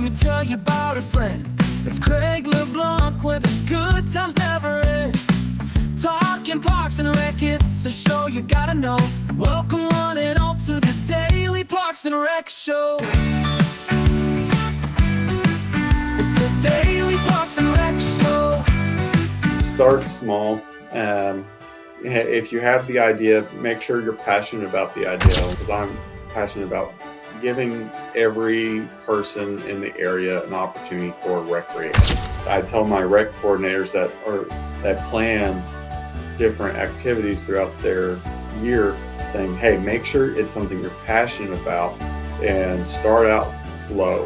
me tell you about a friend. It's Craig LeBlanc where the good times never end. Talking Parks and Rec, it's a show you gotta know. Welcome one and all to the Daily Parks and Rec Show. It's the Daily Parks and Rec Show. Start small. If you have the idea, make sure you're passionate about the idea, because I'm passionate about giving every person in the area an opportunity for recreation. I tell my rec coordinators that plan different activities throughout their year, saying, hey, make sure it's something you're passionate about and start out slow.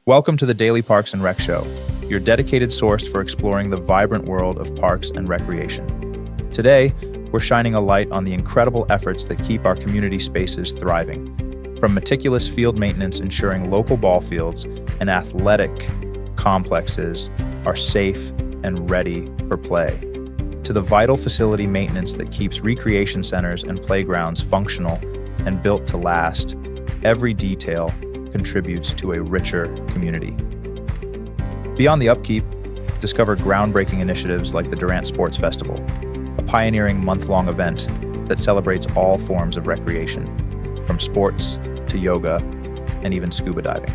Welcome to the Daily Parks and Rec Show, your dedicated source for exploring the vibrant world of parks and recreation. Today, we're shining a light on the incredible efforts that keep our community spaces thriving. From meticulous field maintenance ensuring local ball fields and athletic complexes are safe and ready for play, to the vital facility maintenance that keeps recreation centers and playgrounds functional and built to last, every detail contributes to a richer community. Beyond the upkeep, discover groundbreaking initiatives like the Durant Sports Festival, a pioneering month-long event that celebrates all forms of recreation, from sports to yoga and even scuba diving.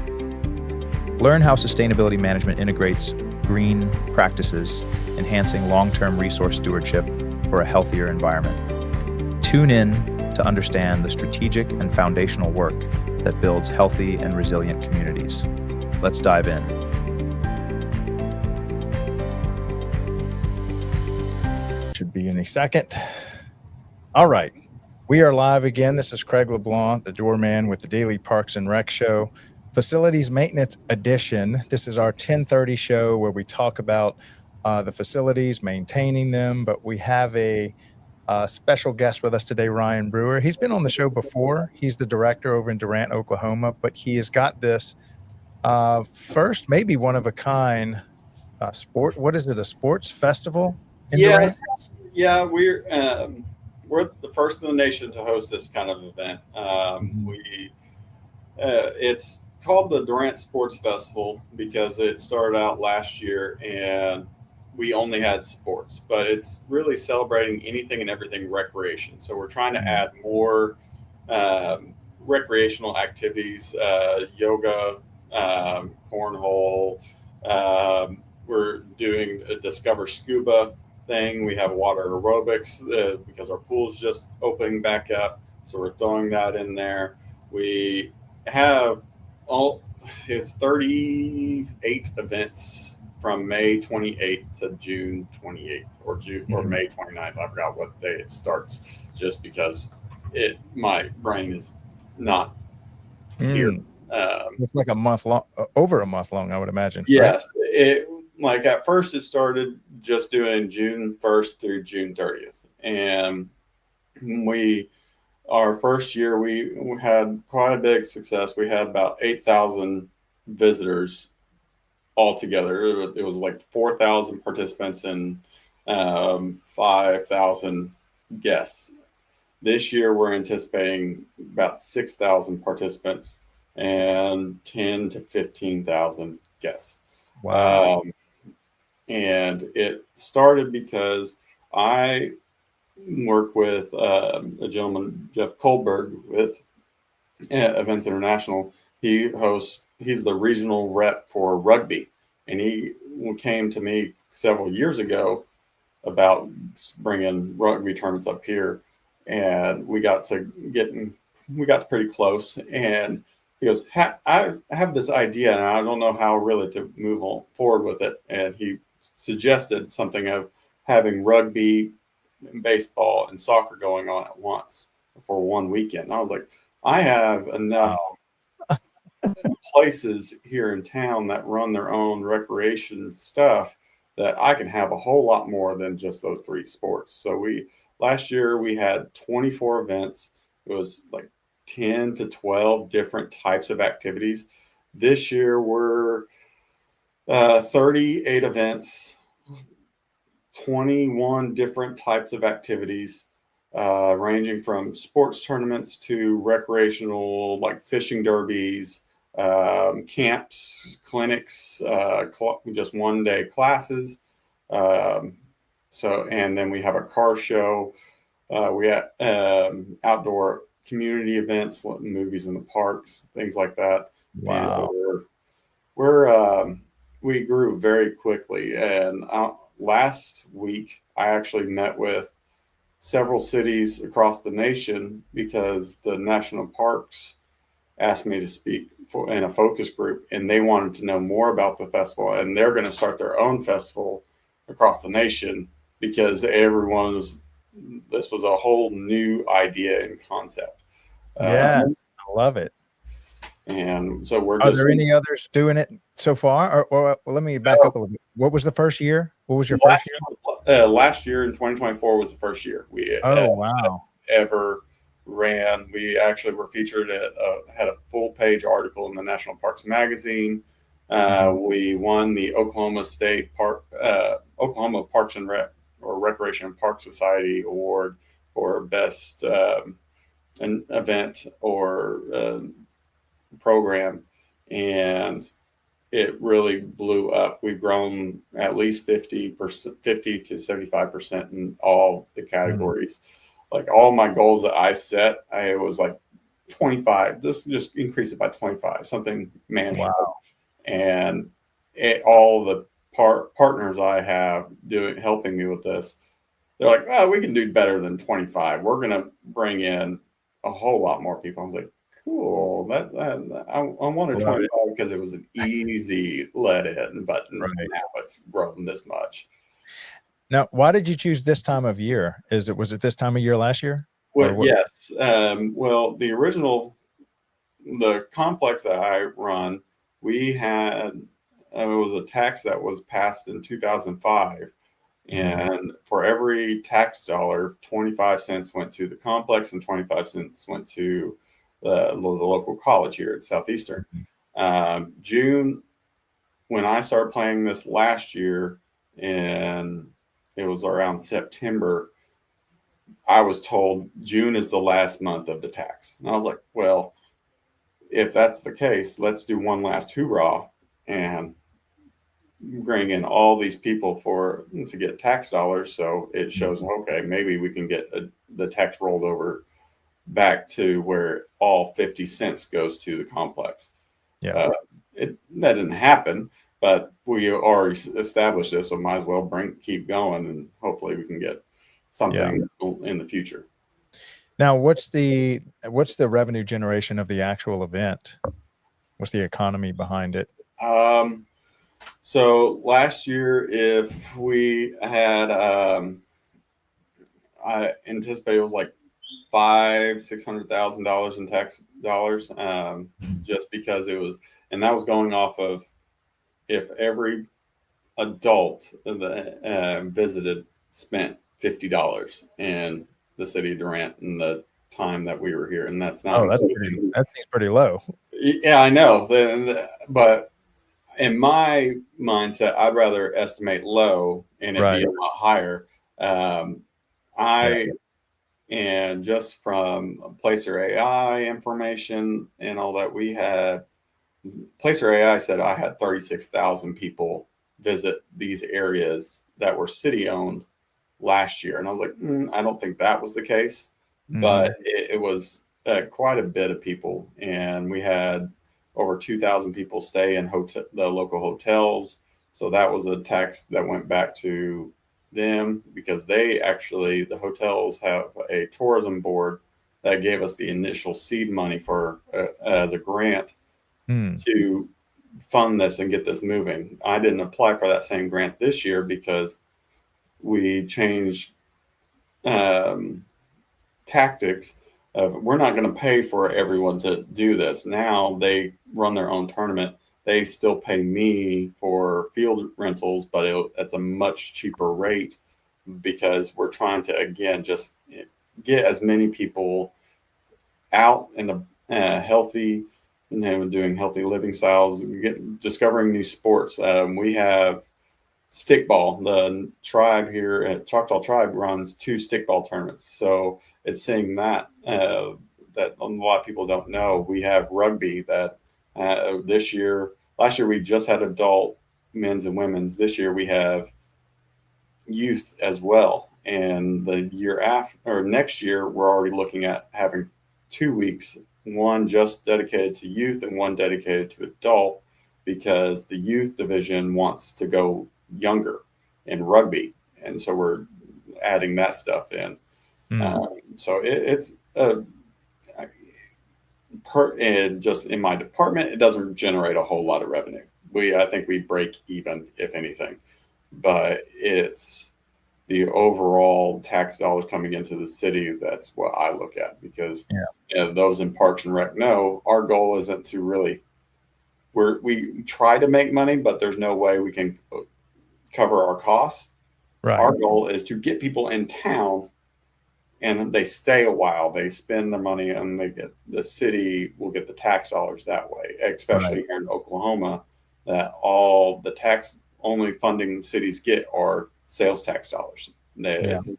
Learn how sustainability management integrates green practices, enhancing long-term resource stewardship for a healthier environment. Tune in to understand the strategic and foundational work that builds healthy and resilient communities. Let's dive in. Should be any second. All right. We are live again. This is Craig LeBlanc, the doorman with the Daily Parks and Rec Show, Facilities Maintenance Edition. This is our 10:30 show where we talk about the facilities, maintaining them, but we have a special guest with us today, Ryan Brewer. He's been on the show before. He's the director over in Durant, Oklahoma, but he has got this first, maybe one of a kind what is it, a sports festival in Durant? Yeah, we're the first in the nation to host this kind of event. It's called the Durant Sports Festival because it started out last year and we only had sports, but it's really celebrating anything and everything recreation. So we're trying to add more recreational activities, yoga, cornhole. We're doing a Discover Scuba thing. We have water aerobics because our pool's just opening back up. So we're throwing that in there. We have it's 38 events from May 28th to June 28th or May 29th. I forgot what day it starts just because my brain is not here. It's like a month long, over a month long, I would imagine. Yes. Right? At first it started just doing June 1st through June 30th. And our first year, we had quite a big success. We had about 8,000 visitors altogether. It was like 4,000 participants and 5,000 guests. This year, we're anticipating about 6,000 participants and 10 to 15,000 guests. Wow. And it started because I work with a gentleman, Jeff Kohlberg, with Events International. He's the regional rep for rugby. And he came to me several years ago about bringing rugby tournaments up here. And we got pretty close. And he goes, I have this idea and I don't know how really to move forward with it. And he suggested something of having rugby, baseball, and soccer going on at once for one weekend. And I was like, I have enough places here in town that run their own recreation stuff that I can have a whole lot more than just those three sports. So last year we had 24 events. It was like 10 to 12 different types of activities. This year we're 38 events, 21 different types of activities, ranging from sports tournaments to recreational, like fishing derbies, camps, clinics, just 1-day classes. And then we have a car show. We have outdoor community events, movies in the parks, things like that. Wow. And we grew very quickly. And last week, I actually met with several cities across the nation because the national parks asked me to speak in a focus group, and they wanted to know more about the festival. And they're going to start their own festival across the nation because this was a whole new idea and concept. Yes, I love it. And so Are there any others doing it so far? Or let me back up a little bit. What was the first year? What was your first year? Last year in 2024 was the first year we wow. ever ran. We actually were featured had a full page article in the National Parks Magazine. We won the Oklahoma Parks and Recreation and Park Society Award for best an event or program, and it really blew up. We've grown at least 50% to 75% in all the categories. Like all my goals that I set, I was like 25. This just increased it by 25, something manageable. Wow. And all the partners I have helping me with this, they're like, oh, we can do better than 25. We're going to bring in a whole lot more people. I was like, cool. I wanted 25 because it was an easy let in, but now it's grown this much. Now, why did you choose this time of year? Was it this time of year last year? Well, yes. Well, the complex that I run, we had, it was a tax that was passed in 2005. And for every tax dollar, 25 cents went to the complex and 25 cents went to the local college here at Southeastern. June, when I started playing this last year, and it was around September, I was told June is the last month of the tax. And I was like, well, if that's the case, let's do one last hoorah and bring in all these people to get tax dollars. So it shows, okay, maybe we can get the tax rolled over back to where all 50 cents goes to the complex. Yeah. That didn't happen, but we already established this, so might as well keep going, and hopefully we can get something in the future. Now, what's the revenue generation of the actual event? What's the economy behind it? So last year, if we had, I anticipate it was like $600,000 in tax dollars, just because it was, and that was going off of if every adult that visited spent $50 in the city of Durant in the time that we were here, and that's not. That seems pretty low. Yeah, I know. But in my mindset, I'd rather estimate low and it be a lot higher. And just from Placer AI information and all that, we had Placer AI said I had 36,000 people visit these areas that were city owned last year. And I was like, I don't think that was the case, but it was quite a bit of people. And we had over 2,000 people stay in the local hotels. So that was a tax that went back to them because the hotels have a tourism board that gave us the initial seed money for as a grant to fund this and get this moving. I didn't apply for that same grant this year because we changed tactics of we're not going to pay for everyone to do this. Now they run their own tournament. They still pay me for field rentals, but it's a much cheaper rate because we're trying to, again, just get as many people out in a healthy, doing healthy living styles, discovering new sports. We have stickball. The tribe here at Choctaw Tribe runs 2 stickball tournaments. So it's seeing that a lot of people don't know. We have rugby that Last year we just had adult men's and women's. This year we have youth as well. And the year after, or next year, we're already looking at having 2 weeks, one just dedicated to youth and one dedicated to adult, because the youth division wants to go younger in rugby. And so we're adding that stuff in. So it's and just in my department, it doesn't generate a whole lot of revenue. I think we break even, if anything, but it's the overall tax dollars coming into the city. That's what I look at, because those in Parks and Rec know our goal isn't to really, we try to make money, but there's no way we can cover our costs. Right. Our goal is to get people in town and they stay a while, they spend their money, and the city will get the tax dollars that way, especially here in Oklahoma, that all the tax only funding the cities get are sales tax dollars. It's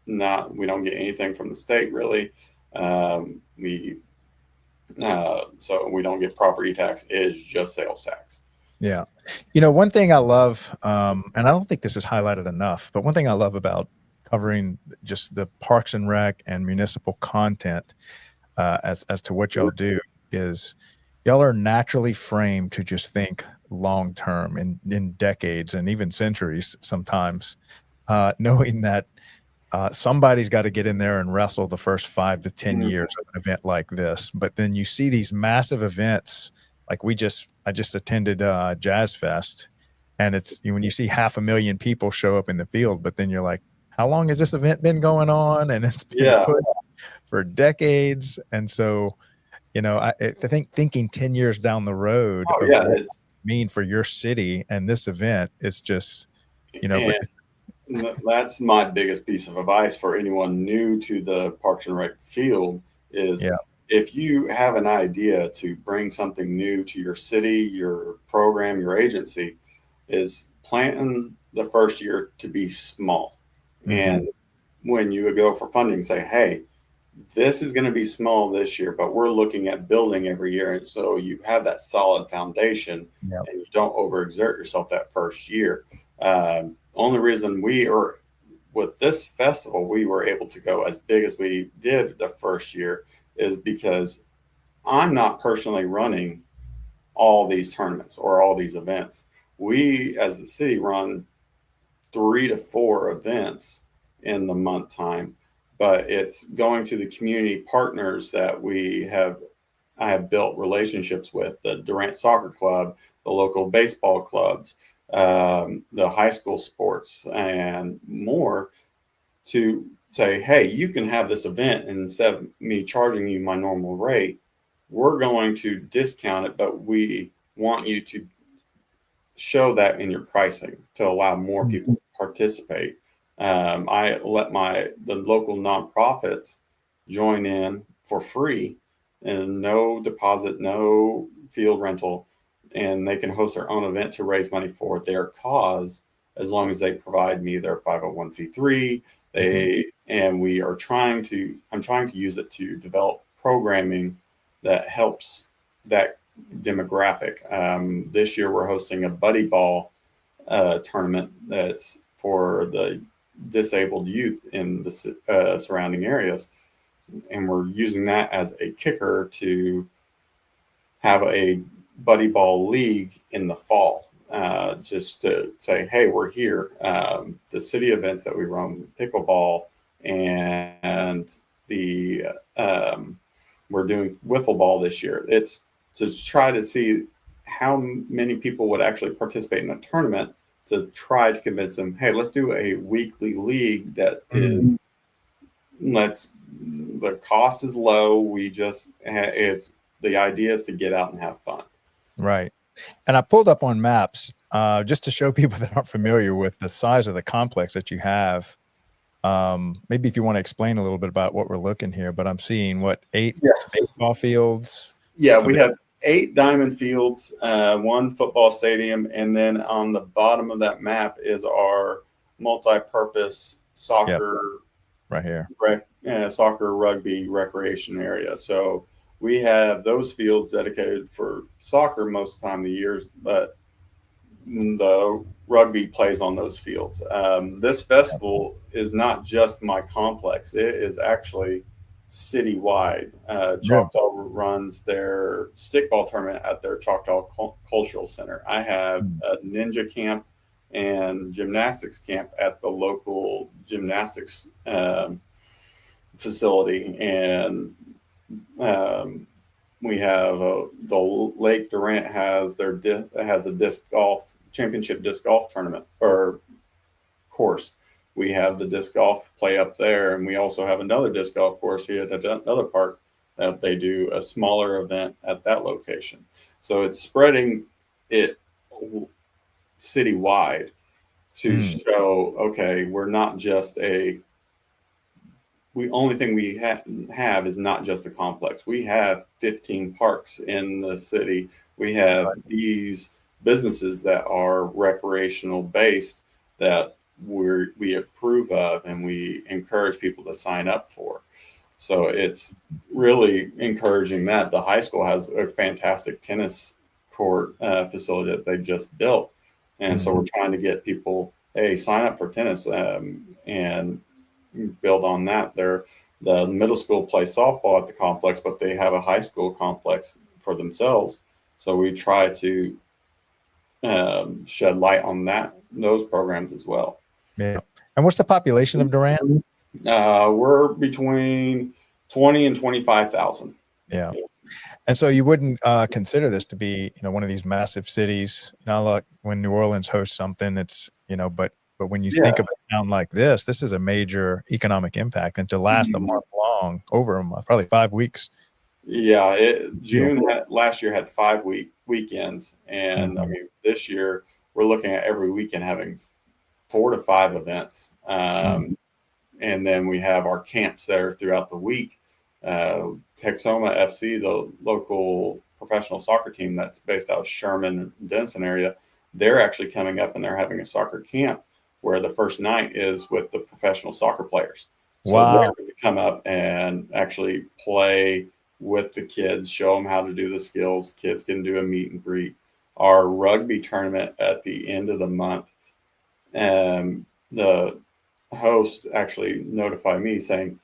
not, we don't get anything from the state really. So we don't get property tax, it's just sales tax. Yeah. You know, one thing I love, and I don't think this is highlighted enough, but one thing I love about covering just the Parks and Rec and municipal content as to what y'all do is y'all are naturally framed to just think long term, in decades and even centuries sometimes, knowing that somebody's got to get in there and wrestle the first 5 to 10 years of an event like this. But then you see these massive events like I just attended Jazz Fest, and it's when you see 500,000 people show up in the field, but then you're like, how long has this event been going on? And it's been put for decades. And so, you know, I think thinking 10 years down the road of what it mean for your city and this event is just, you know. That's my biggest piece of advice for anyone new to the Parks and Rec field is if you have an idea to bring something new to your city, your program, your agency, is planning the first year to be small. And when you go for funding, say, hey, this is going to be small this year, but we're looking at building every year. And so you have that solid foundation and you don't overexert yourself that first year. Only reason with this festival, we were able to go as big as we did the first year is because I'm not personally running all these tournaments or all these events. We, as the city, run 3 to 4 events in the month time, but it's going to the community partners that I have built relationships with, the Durant Soccer Club, the local baseball clubs, the high school sports, and more, to say, hey, you can have this event, and instead of me charging you my normal rate, we're going to discount it, but we want you to show that in your pricing to allow more people to participate. I let the local nonprofits join in for free and no deposit, no field rental, and they can host their own event to raise money for their cause as long as they provide me their 501c3. And I'm trying to use it to develop programming that helps that demographic. This year we're hosting a buddy ball tournament that's for the disabled youth in the surrounding areas, and we're using that as a kicker to have a buddy ball league in the fall, just to say, hey, we're here. The city events that we run, pickleball, and we're doing wiffle ball this year. It's to try to see how many people would actually participate in a tournament, to try to convince them, hey, let's do a weekly league that is, the cost is low. The idea is to get out and have fun. Right. And I pulled up on maps just to show people that aren't familiar with the size of the complex that you have. Maybe if you want to explain a little bit about what we're looking here, but I'm seeing 8 baseball fields. Yeah, we have 8 diamond fields, 1 football stadium, and then on the bottom of that map is our multi-purpose soccer, right here, soccer, rugby, recreation area. So we have those fields dedicated for soccer most of the time of the year, but the rugby plays on those fields. This festival is not just my complex; it is actually citywide. Really? Choctaw runs their stickball tournament at their Choctaw Cultural Center. I have a ninja camp and gymnastics camp at the local gymnastics facility, and we have the Lake Durant has a disc golf championship disc golf tournament or course. We have the disc golf play up there, and we also have another disc golf course here at another park that they do a smaller event at that location. So it's spreading it citywide to show, okay, we're not just only thing we have is not just a complex. We have 15 parks in the city. We have these businesses that are recreational based that we approve of and we encourage people to sign up for. So it's really encouraging that. The high school has a fantastic tennis court facility that they just built. And so we're trying to get people, hey, sign up for tennis and build on that. The middle school plays softball at the complex, but they have a high school complex for themselves. So we try to shed light on those programs as well. Yeah. And what's the population of Durant? We're between 20 and 25,000. Yeah. And so you wouldn't consider this to be, one of these massive cities. Like when New Orleans hosts something, it's, but when you think of a town like this is a major economic impact, and to last a month long, over a month, probably 5 weeks. Yeah, last year had 5 weekends, and I mean this year we're looking at every weekend having 4 to 5 events, and then we have our camps there throughout the week. Texoma FC, the local professional soccer team that's based out of Sherman, Denison area, they're actually coming up and they're having a soccer camp where the first night is with the professional soccer players. So they're going to come up and actually play with the kids, show them how to do the skills. Kids can do a meet and greet. Our rugby tournament at the end of the month, the host actually notified me saying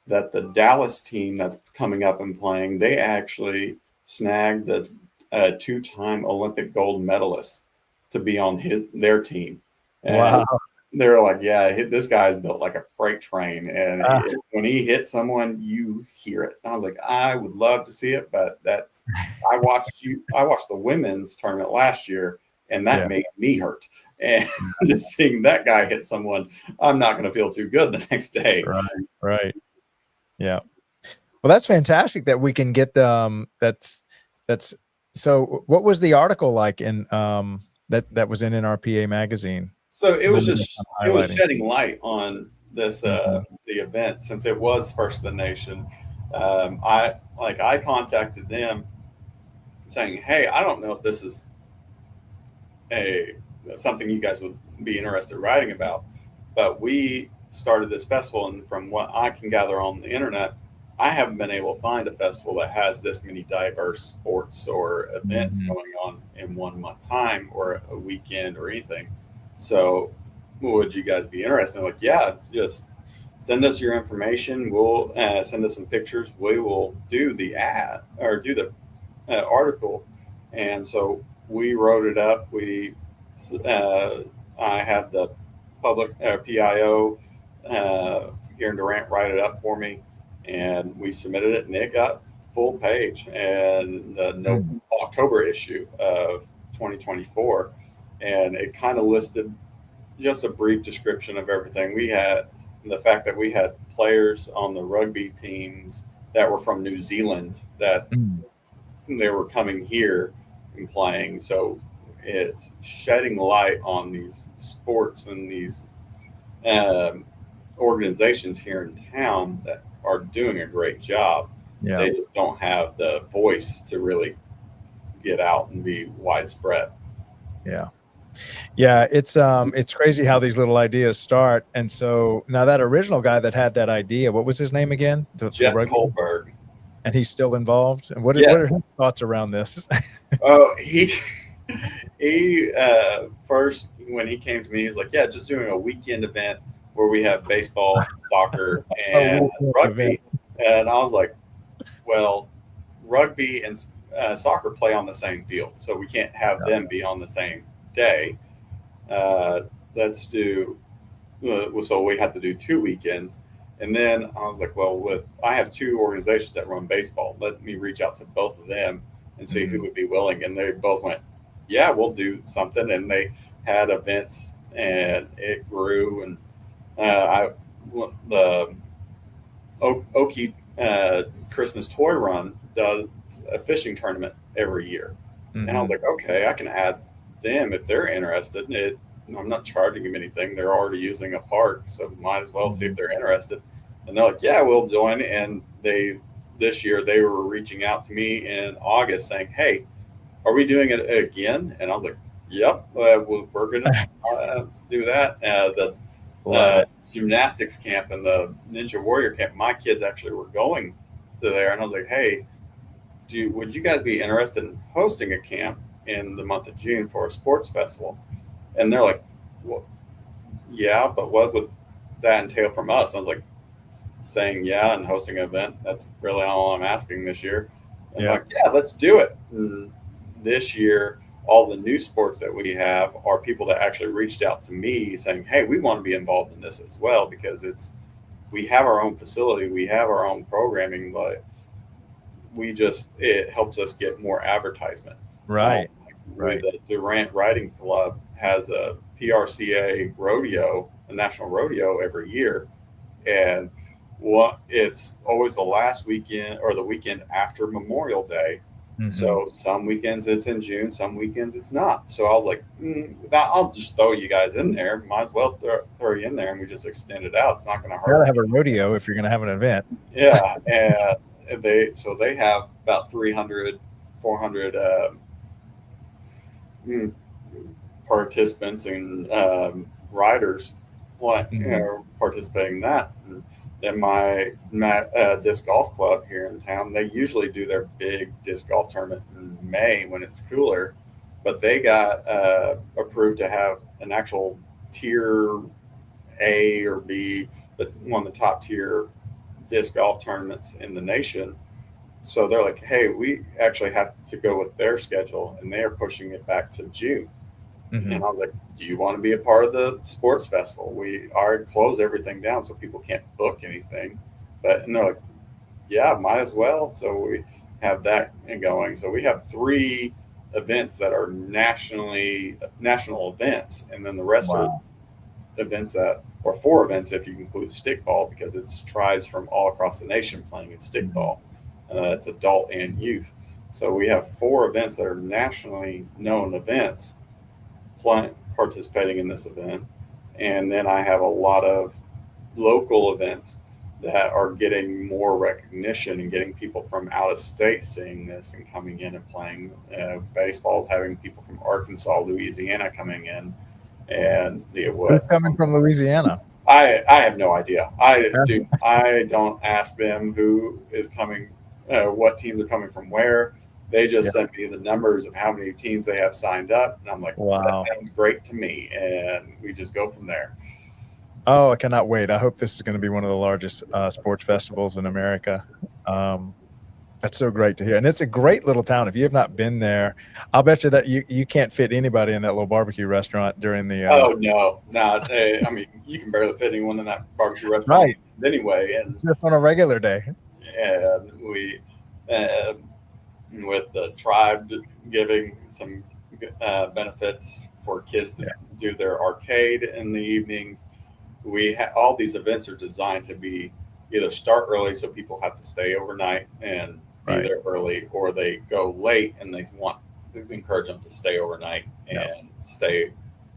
that the Dallas team that's coming up and playing, they actually snagged the 2-time Olympic gold medalist to be on their team. And they're like, yeah, this guy's built like a freight train. And when he hits someone, you hear it. And I was like, I would love to see it, but I watched the women's tournament last year, and that made me hurt. And just seeing that guy hit someone, I'm not going to feel too good the next day. Right. Yeah. Well, that's fantastic that we can get that's so what was the article like in that was in NRPA magazine? So it was shedding light on this the event, since it was first in the nation. I contacted them saying, hey, I don't know if this is something you guys would be interested in writing about, but we started this festival, and from what I can gather on the internet, I haven't been able to find a festival that has this many diverse sports or events going on in 1 month time or a weekend or anything. So would you guys be interested? Like, yeah, just send us your information. We'll send us some pictures. We will do the ad or do the article. And so we wrote it up. I had the public PIO here in Durant write it up for me, and we submitted it, and it got full page and the October issue of 2024. And it kind of listed just a brief description of everything we had, and the fact that we had players on the rugby teams that were from New Zealand, that they were coming here and playing. So it's shedding light on these sports and these organizations here in town that are doing a great job. Yeah. They just don't have the voice to really get out and be widespread. Yeah, it's crazy how these little ideas start. And so now that original guy that had that idea, what was his name again? Jeff Kohlberg. And he's still involved. And what Yes. are his thoughts around this? Oh, he first, when he came to me, he's like, yeah, just doing a weekend event where we have baseball, soccer, and rugby. And I was like, well, rugby and soccer play on the same field, so we can't have them be on the same day. Let's do so we have to do 2 weekends. And then I was like, well, I have 2 organizations that run baseball, let me reach out to both of them and see who would be willing. And they both went, yeah, we'll do something. And they had events, and it grew. And the Okie Christmas Toy Run does a fishing tournament every year. And I was like, okay, I can add them if they're interested. I'm not charging them anything. They're already using a park, so might as well see if they're interested. And they're like, yeah, we'll join. And this year they were reaching out to me in August saying, hey, are we doing it again? And I was like, yep, we're going to do that. The gymnastics camp and the Ninja Warrior camp, my kids actually were going to there. And I was like, hey, would you guys be interested in hosting a camp in the month of June for a sports festival? And they're like, well, yeah, but what would that entail from us? I was like, saying yeah and hosting an event. That's really all I'm asking this year. And like, yeah, let's do it. And this year, all the new sports that we have are people that actually reached out to me saying, hey, we want to be involved in this as well, because we have our own facility, we have our own programming, but it helps us get more advertisement. Right. The Durant Riding Club has a PRCA rodeo, a national rodeo every year. And it's always the last weekend or the weekend after Memorial Day. So some weekends it's in June, some weekends it's not. So I was like, I'll just throw you guys in there. Might as well throw you in there, and we just extend it out. It's not going to hurt. You gotta have a rodeo if you're going to have an event. Yeah, and they have about 300, 400 participants and riders participating in that. And then my disc golf club here in town, they usually do their big disc golf tournament in May when it's cooler, but they got approved to have an actual tier A or B, but one of the top tier disc golf tournaments in the nation. So they're like, hey, we actually have to go with their schedule, and they're pushing it back to June. And I was like, do you want to be a part of the sports festival? We already close everything down so people can't book anything. And they're like, yeah, might as well. So we have that going. So we have 3 events that are national events. And then the rest are events or 4 events if you include stickball, because it's tribes from all across the nation playing in stickball. It's adult and youth. So we have 4 events that are nationally known events participating in this event. And then I have a lot of local events that are getting more recognition and getting people from out of state seeing this and coming in and playing. Baseball, having people from Arkansas, Louisiana coming in. And who's coming from Louisiana? I have no idea. I don't ask them who is coming, what teams are coming from where. They just sent me the numbers of how many teams they have signed up. And I'm like, that sounds great to me. And we just go from there. Oh, I cannot wait. I hope this is going to be one of the largest sports festivals in America. That's so great to hear. And it's a great little town. If you have not been there, I'll bet you that you can't fit anybody in that little barbecue restaurant during the oh, no. I mean, you can barely fit anyone in that barbecue restaurant anyway. And just on a regular day. And we with the tribe giving some benefits for kids to do their arcade in the evenings. All these events are designed to be either start early so people have to stay overnight and be there early, or they go late and they want to encourage them to stay overnight and stay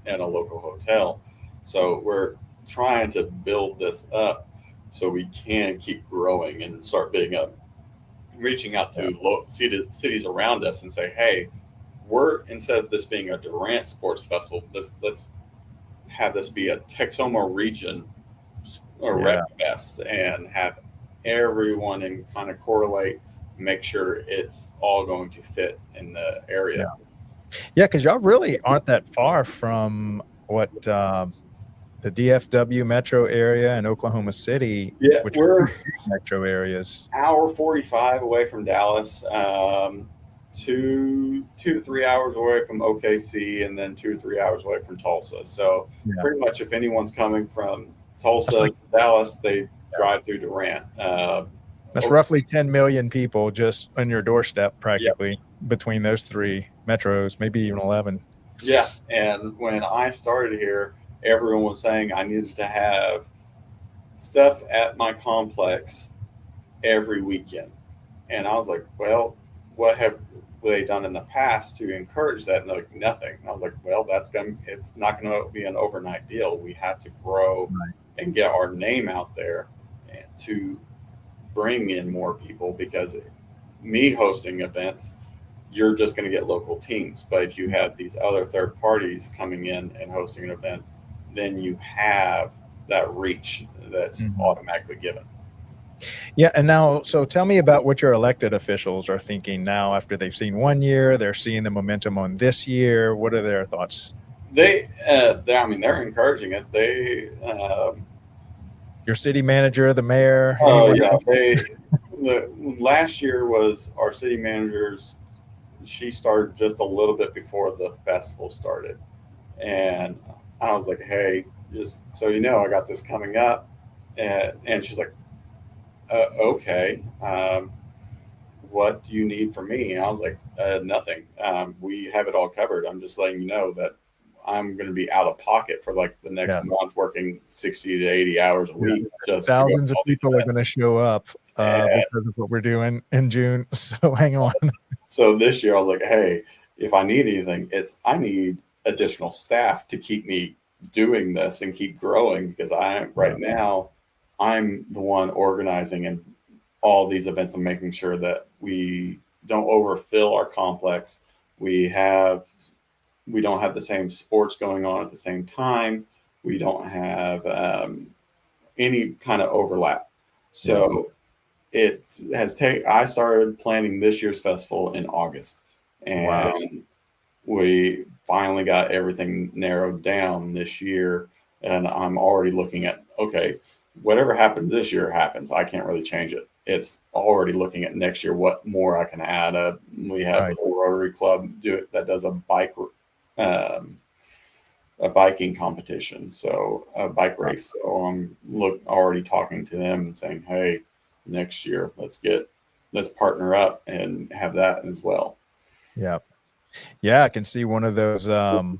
in a local hotel. So we're trying to build this up so we can keep growing and start reaching out to cities around us and say, hey, instead of this being a Durant sports festival, let's have this be a Texoma region rec fest and have everyone and kind of correlate make sure it's all going to fit in the area. Yeah, because y'all really aren't that far from what the DFW metro area and Oklahoma City, Yeah, which are we're big metro areas. hour 45 away from Dallas, 2 to 3 hours away from OKC, and then 2 or 3 hours away from Tulsa. So Yeah. pretty much if anyone's coming from Tulsa That's like- to Dallas, they drive through Durant. That's roughly 10 million people just on your doorstep, practically, between those three metros, maybe even 11. Yeah, and when I started here, everyone was saying I needed to have stuff at my complex every weekend. And I was like, well, what have they done in the past to encourage that? And they're like, nothing. And I was like, well, it's not going to be an overnight deal. We have to grow and get our name out there and to bring in more people, because me hosting events, you're just going to get local teams. But if you have these other third parties coming in and hosting an event, then you have that reach that's automatically given. Yeah. And now, so tell me about what your elected officials are thinking now after they've seen 1 year, they're seeing the momentum on this year. What are their thoughts? They're encouraging it. Your city manager, the mayor? Oh, yeah. Last year was our city manager's. She started just a little bit before the festival started. And I was like, hey, just so you know, I got this coming up. And she's like, okay. What do you need from me? And I was like, nothing. We have it all covered. I'm just letting you know that I'm going to be out of pocket for like the next month, working 60 to 80 hours a week. Just thousands of people are going to show up because of what we're doing in June. So hang on. So this year I was like, hey, if I need anything, I need additional staff to keep me doing this and keep growing, because now I'm the one organizing and all these events and making sure that we don't overfill our complex. We don't have the same sports going on at the same time. We don't have any kind of overlap. So I started planning this year's festival in August, and we finally got everything narrowed down this year. And I'm already looking at, okay, whatever happens this year happens. I can't really change it. It's already looking at next year, what more I can add. We have a Rotary Club that does a biking competition, so a bike race. So I'm already talking to them and saying, hey, next year let's partner up and have that as well. Yeah, I can see one of those 5Ks,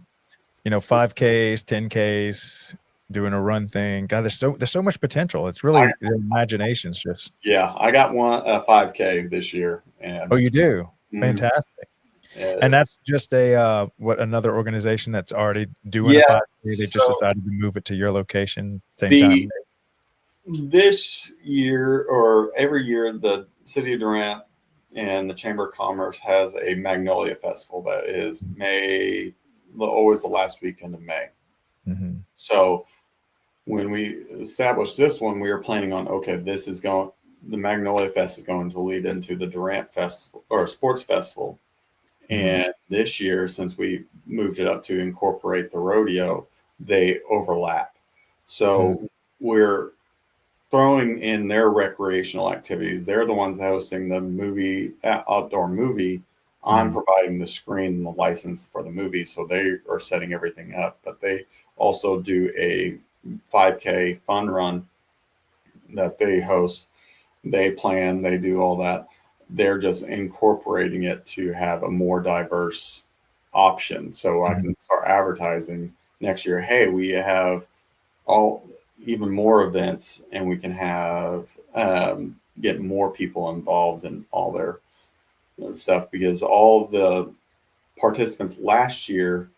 10Ks, doing a run thing. God, there's so much potential. It's really the imagination's just. Yeah, I got a 5K this year. And you do? Fantastic. And that's just another organization that's already doing a 5K. They just decided to move it to your location same time. This year, or every year, the City of Durant and the Chamber of Commerce has a Magnolia Festival that is always the last weekend of May. Mm-hmm. So when we established this one, we were planning on, the Magnolia Fest is going to lead into the Durant Festival or Sports Festival. And this year, since we moved it up to incorporate the rodeo, they overlap. So we're throwing in their recreational activities. They're the ones hosting the outdoor movie. I'm providing the screen and the license for the movie. So they are setting everything up, but they also do a 5K fun run that they host. They plan, they do all that. They're just incorporating it to have a more diverse option. So I can start advertising next year. Hey, we have even more events, and we can have get more people involved in all their stuff, because all the participants last year,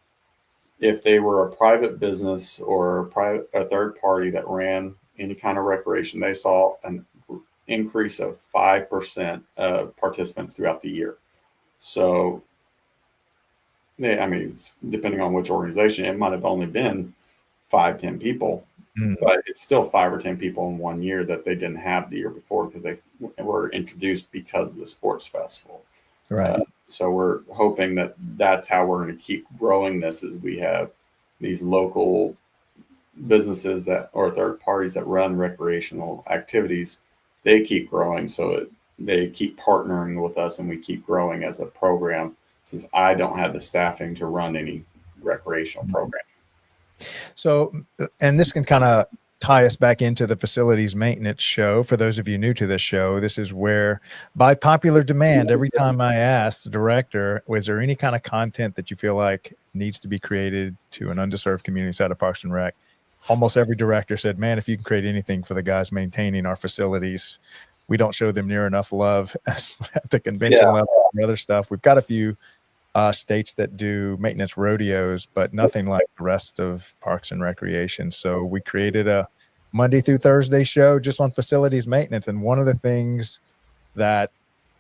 if they were a private business or a third party that ran any kind of recreation, they saw an increase of 5% of participants throughout the year. So, depending on which organization, it might have only been 5-10 people, but it's still 5 or 10 people in 1 year that they didn't have the year before because they were introduced because of the sports festival. Right. So we're hoping that that's how we're going to keep growing this, is we have these local businesses that, or third parties that run recreational activities. They keep growing, so they keep partnering with us, and we keep growing as a program, since I don't have the staffing to run any recreational program. So, and this can kind of tie us back into the facilities maintenance show. For those of you new to this show, this is where, by popular demand, every time I ask the director, was there any kind of content that you feel like needs to be created to an underserved community outside of Parks and Rec? Almost every director said, man, if you can create anything for the guys maintaining our facilities, we don't show them near enough love at the convention level and other stuff. We've got a few states that do maintenance rodeos, but nothing like the rest of Parks and Recreation. So we created a Monday through Thursday show just on facilities maintenance. And one of the things that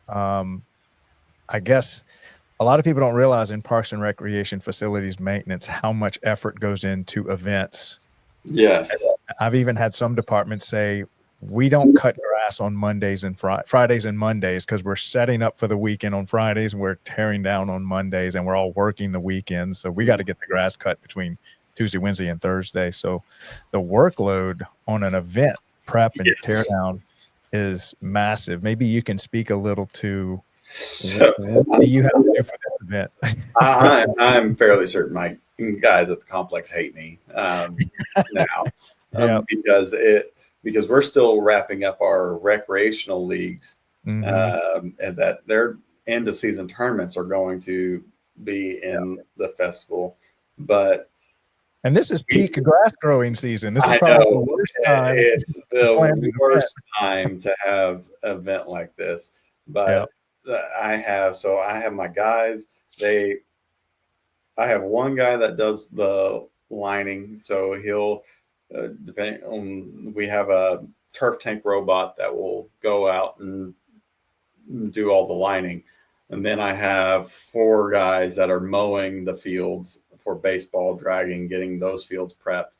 I guess a lot of people don't realize in Parks and Recreation facilities maintenance, how much effort goes into events. Yes. I've even had some departments say, we don't cut grass on Mondays and Fridays and Mondays because we're setting up for the weekend on Fridays and we're tearing down on Mondays, and we're all working the weekends. So we got to get the grass cut between Tuesday, Wednesday, and Thursday. So the workload on an event prep and tear down is massive. Maybe you can speak a little to what do you have to do for this event? I'm fairly certain my guys at the complex hate me now because we're still wrapping up our recreational leagues, and that their end of season tournaments are going to be in the festival. And this is peak grass growing season. This is probably the worst time. It's the worst time to have an event like this. But I have my guys. I have one guy that does the lining, so he'll depending on, we have a turf tank robot that will go out and do all the lining, and then I have 4 guys that are mowing the fields for baseball, dragging, getting those fields prepped.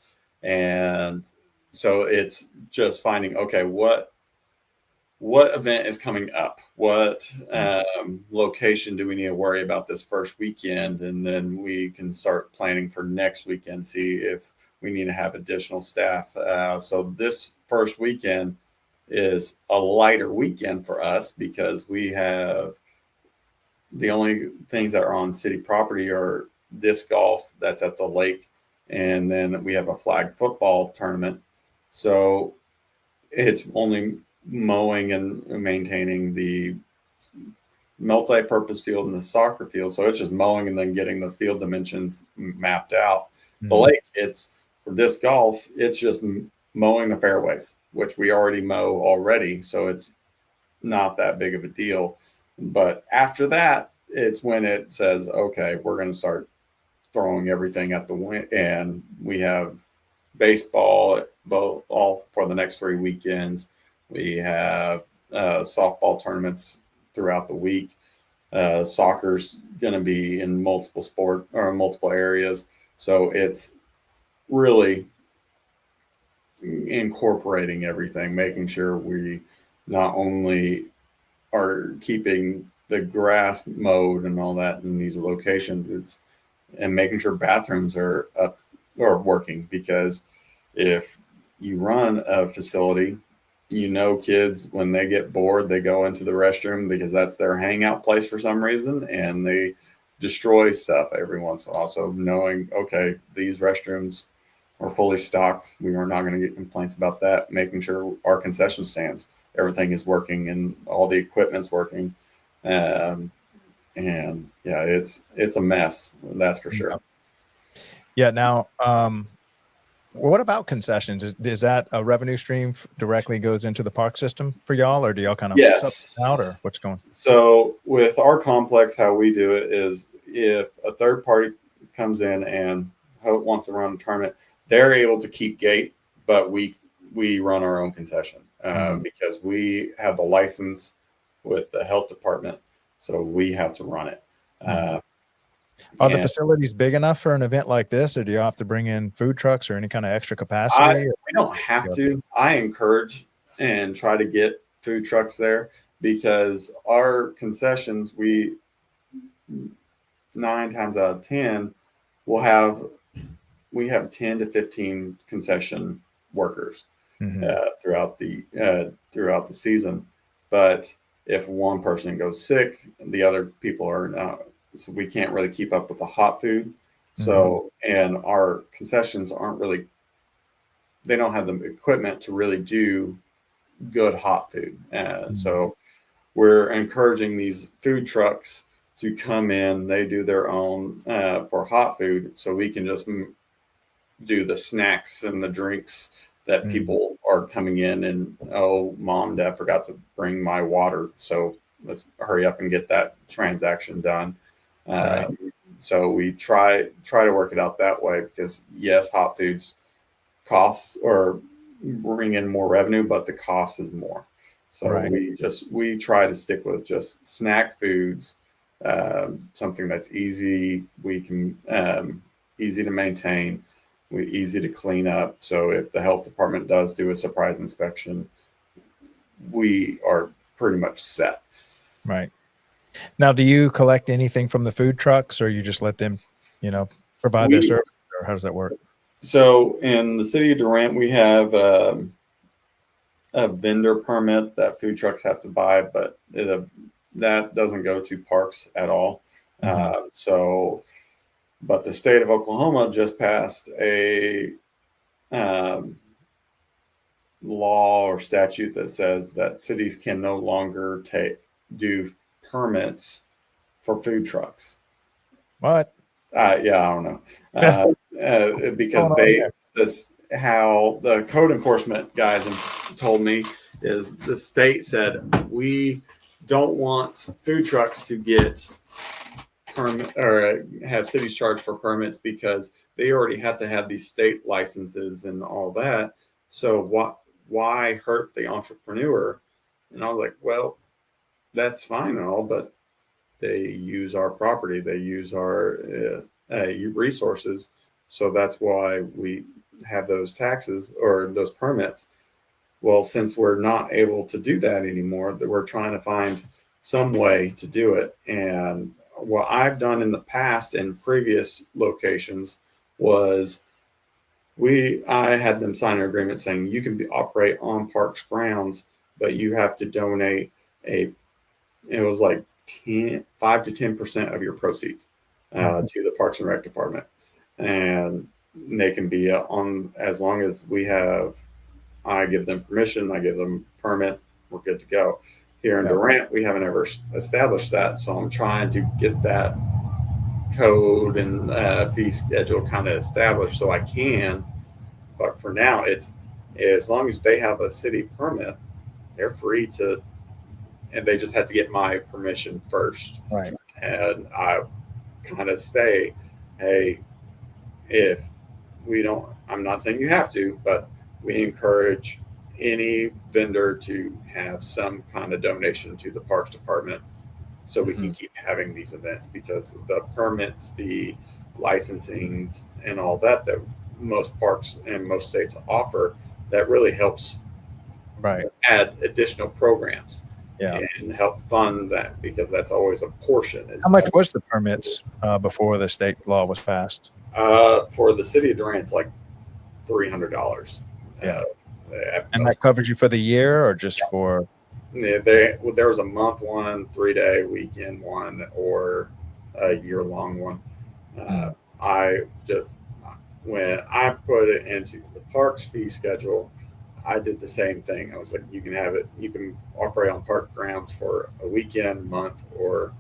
And so it's just finding, okay, what event is coming up? What location do we need to worry about this first weekend? And then we can start planning for next weekend, see if we need to have additional staff. So this first weekend is a lighter weekend for us because we have the only things that are on city property are disc golf that's at the lake. And then we have a flag football tournament. So it's only mowing and maintaining the multi-purpose field and the soccer field. So it's just mowing and then getting the field dimensions mapped out. The lake, it's for disc golf, it's just mowing the fairways, which we already mow already. So it's not that big of a deal. But after that, it's when it says, okay, we're going to start throwing everything at the wind. And we have baseball all for the next 3 weekends. We have softball tournaments throughout the week. Soccer's going to be in multiple areas. So it's really incorporating everything, making sure we not only are keeping the grass mowed and all that in these locations, and making sure bathrooms are up or working, because if you run a facility, kids, when they get bored, they go into the restroom because that's their hangout place for some reason, and they destroy stuff every once in a while. So knowing, okay, these restrooms are fully stocked, we are not going to get complaints about that. Making sure our concession stands, everything is working and all the equipment's working. And yeah, it's a mess, that's for sure. Yeah. Now, what about concessions? Is that a revenue stream directly goes into the park system for y'all, or do y'all kind of sub out, or what's going? So with our complex, how we do it is, if a third party comes in and wants to run a tournament, they're able to keep gate, but we run our own concession because we have the license with the health department, so we have to run it. Are the And facilities big enough for an event like this, or do you have to bring in food trucks or any kind of extra I capacity? we don't have Yep. to. I encourage and try to get food trucks there because our concessions, we 9 times out of 10 will have we have 10 to 15 concession workers Mhm. throughout the season. But if one person goes sick, the other people are not, so we can't really keep up with the hot food. Mhm. So, and our concessions aren't really, they don't have the equipment to really do good hot food. Mhm. So we're encouraging these food trucks to come in. They do their own for hot food, so we can just do the snacks and the drinks that Mhm. people are coming in and, oh, mom, dad forgot to bring my water, so let's hurry up and get that transaction done. Right. So we try to work it out that way because yes, hot foods cost or bring in more revenue, but the cost is more. So Right. we try to stick with just snack foods, something that's easy. We can easy to maintain, we easy to clean up. So if the health department does do a surprise inspection, we are pretty much set. Right. Now, do you collect anything from the food trucks, or you just let them, you know, provide their We service, or how does that work? so in the city of Durant, we have a vendor permit that food trucks have to buy, but that doesn't go to parks at all. Mhm. So, but the state of Oklahoma just passed a um, law or statute that says that cities can no longer do permits for food trucks. What? Yeah, I don't know, What's because going on there? this how the code enforcement guys told me is the state said we don't want food trucks to get permit or have cities charge for permits because they already had to have these state licenses and all that. So why hurt the entrepreneur? And I was like, well, that's fine and all, but they use our property, they use our resources, so that's why we have those taxes or those permits. Well, since we're not able to do that anymore, that we're trying to find some way to do it. And what I've done in the past in previous locations was I had them sign an agreement saying you can operate on parks grounds, but you have to donate a it was like 5 to 10% of your proceeds Mhm. to the Parks and Rec department, and they can be on as long as I give them permission, I give them permit, we're good to go. Here in Yep. Durant, we haven't ever established that, so I'm trying to get that code and fee schedule kind of established so I can. But for now, it's as long as they have a city permit, they're free to, and they just have to get my permission first. Right. And I kind of say, hey, if we don't, I'm not saying you have to, but we encourage any vendor to have some kind of donation to the parks department so we can Mhm. keep having these events because the permits, the licensings, and all that most parks and most states offer, that really helps Right. add additional programs Yeah. and help fund that because that's always a portion How is much was the permits before the state law was passed? for the city of Durant, it's like $300. Yeah. Uh, And that covers you for the year, or just for? there was a month one, 3-day weekend one, or a year long one. Mm. I just when I put it into the parks fee schedule, I did the same thing. I was like, you can have it. You can operate on park grounds for a weekend, month, or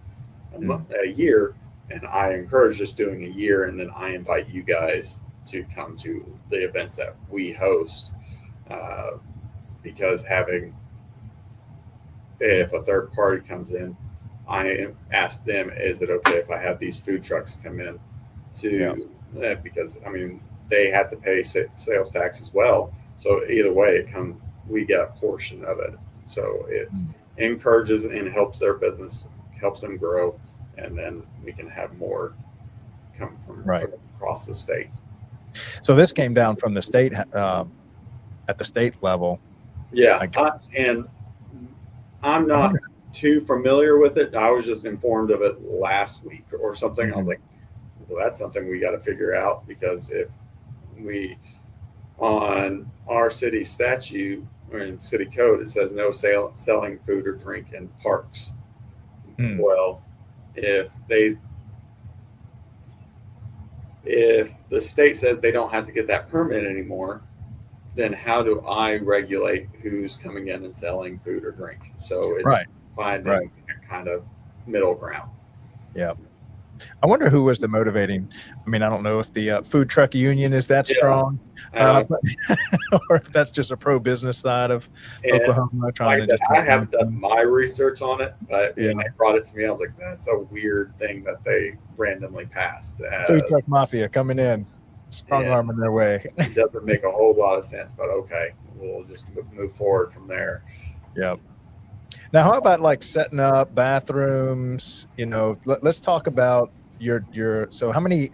Mm. a year. And I encourage just doing a year, and then I invite you guys to come to the events that we host. Uh, because if a third party comes in, I ask them, is it okay if I have these food trucks come in Yeah. to, because I mean, they have to pay sales tax as well. So either way, we get a portion of it. So it Mm. encourages and helps their business, helps them grow, and then we can have more come from Right. across the state. So this came down from the state, at the state level. Yeah, and I'm not too familiar with it. I was just informed of it last week or something. Mm-hmm. I was like, well, that's something we got to figure out, because if we, on our city statute or in city code, it says no selling food or drink in parks. Well, if the state says they don't have to get that permit anymore, then how do I regulate who's coming in and selling food or drink? So it's finding a kind of middle ground. Yeah. I wonder who was the motivating. I mean, I don't know if the food truck union is that strong, or if that's just a pro-business side of Oklahoma trying to. I haven't done my research on it, but when they brought it to me, I was like, "That's a weird thing that they randomly passed." Food truck mafia coming in, strong arming their way. It doesn't make a whole lot of sense, but okay, we'll just move forward from there. Yep. Now, how about like setting up bathrooms? You know, let's talk about your. So, how many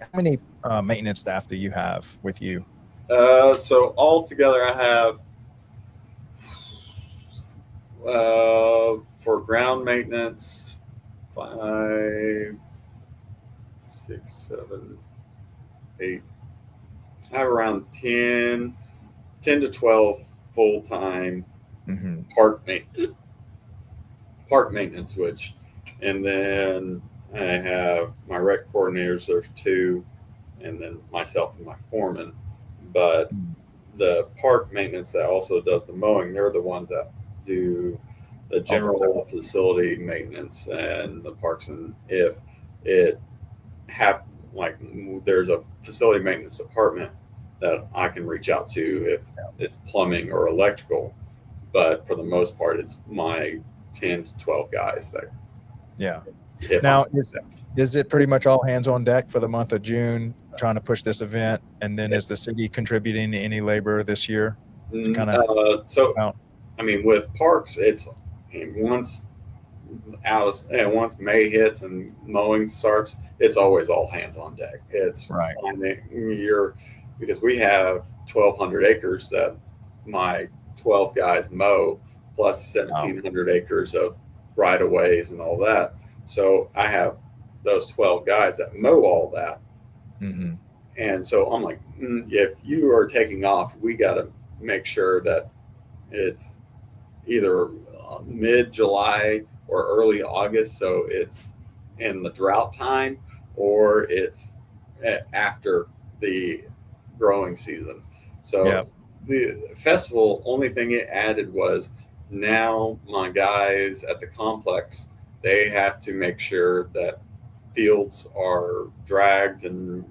maintenance staff do you have with you? So altogether, I have for ground maintenance 5, 6, 7, 8. I have around 10 to 12 full-time park maintenance, and then I have my rec coordinators. There's 2, and then myself and my foreman. But the park maintenance that also does the mowing, they're the ones that do the general facility maintenance and the parks. And if it there's a facility maintenance department that I can reach out to if it's plumbing or electrical, but for the most part, it's my 10 to 12 guys that. Yeah. Now, is it pretty much all hands on deck for the month of June, trying to push this event? And then is the city contributing to any labor this year? I mean, with parks, it's once May hits and mowing starts, it's always all hands on deck. It's because we have 1,200 acres that my 12 guys mow, plus 1,700 acres of right of ways and all that. So I have those 12 guys that mow all that. Mm-hmm. And so I'm like, if you are taking off, we got to make sure that it's either mid-July or early August, so it's in the drought time, or it's after the growing season. So the festival, only thing it added was now my guys at the complex, they have to make sure that fields are dragged and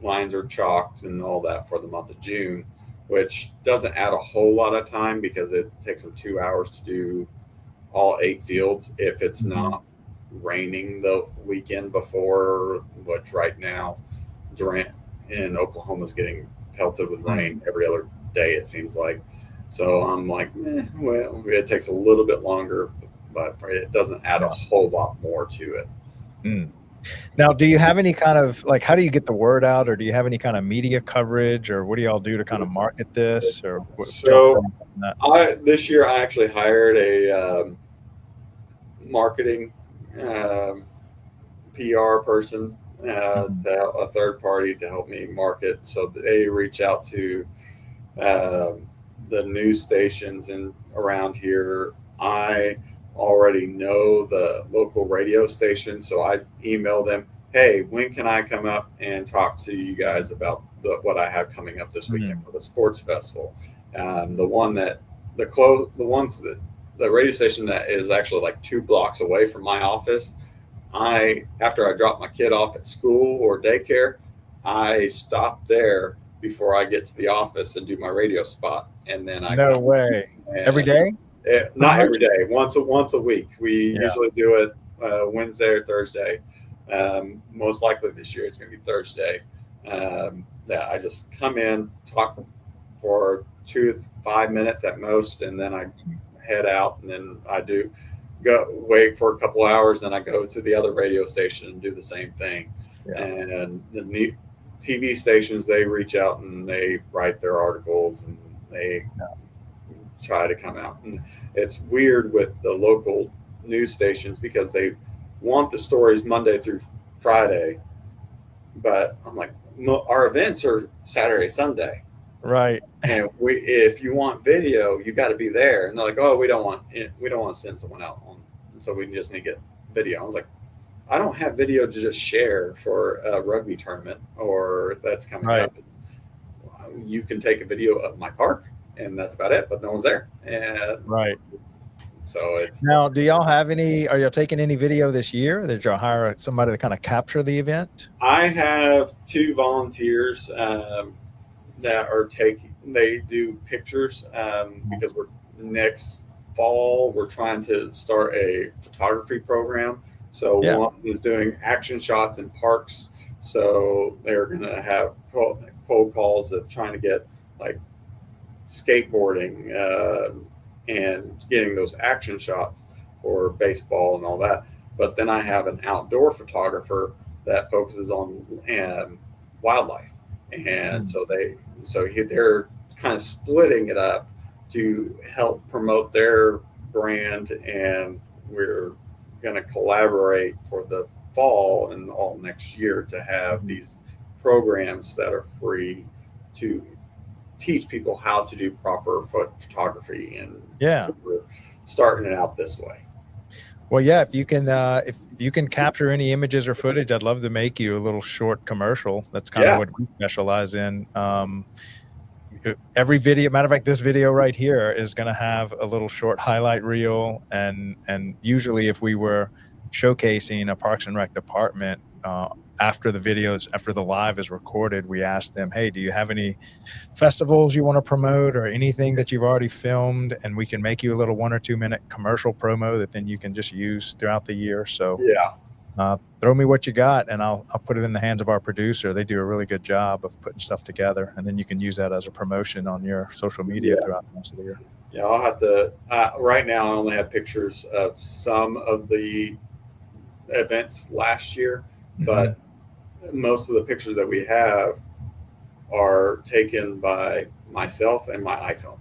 lines are chalked and all that for the month of June, which doesn't add a whole lot of time because it takes them 2 hours to do all 8 fields if it's not raining the weekend before, which right now Durant in Oklahoma is getting pelted with rain every other day, it seems like. So I'm like, well, it takes a little bit longer, but it doesn't add a whole lot more to it. Now, do you have any kind of, like, how do you get the word out, or do you have any kind of media coverage, or what do y'all do to kind of market this? Or so this year I actually hired a marketing PR person, to a third party to help me market. So they reach out to the news stations and around here. I already know the local radio station, so I email them, hey, when can I come up and talk to you guys about what I have coming up this weekend for the sports festival? The radio station that is actually like 2 blocks away from my office, after I drop my kid off at school or daycare, I stop there before I get to the office and do my radio spot, and then every day. Not every day. Once a week. We usually do it Wednesday or Thursday. Most likely this year it's going to be Thursday. I just come in, talk for 2 to 5 minutes at most, and then I head out, and then I wait for a couple hours, then I go to the other radio station and do the same thing. Yeah. And the new TV stations, they reach out and they write their articles and they try to come out. And it's weird with the local news stations because they want the stories Monday through Friday, but I'm like, our events are Saturday, Sunday. Right. And if you want video, you got to be there. And they're like, oh, we don't want to send someone out on, and so we just need to get video. I was like, I don't have video to just share for a rugby tournament or that's coming up. You can take a video of my park, and that's about it. But no one's there. And right. So it's now. Do y'all have any? Are y'all taking any video this year? Did y'all hire somebody to kind of capture the event? I have 2 volunteers that are taking. They do pictures because next fall we're trying to start a photography program. So one is doing action shots in parks. So they're going to have cold calls of trying to get like skateboarding and getting those action shots for baseball and all that. But then I have an outdoor photographer that focuses on wildlife. And so they're kind of splitting it up to help promote their brand. And we're going to collaborate for the fall and all next year to have these programs that are free to teach people how to do proper photography. And so we're starting it out this way. Well, yeah, if you can capture any images or footage, I'd love to make you a little short commercial. That's kind of what we specialize in. Every video, matter of fact, this video right here is going to have a little short highlight reel. And usually if we were showcasing a Parks and Rec department, after the live is recorded, we ask them, hey, do you have any festivals you want to promote or anything that you've already filmed? And we can make you a little 1 or 2 minute commercial promo that then you can just use throughout the year. So throw me what you got and I'll put it in the hands of our producer. They do a really good job of putting stuff together, and then you can use that as a promotion on your social media throughout the rest of the year. Yeah, I'll have to, right now I only have pictures of some of the events last year, but most of the pictures that we have are taken by myself and my iPhone.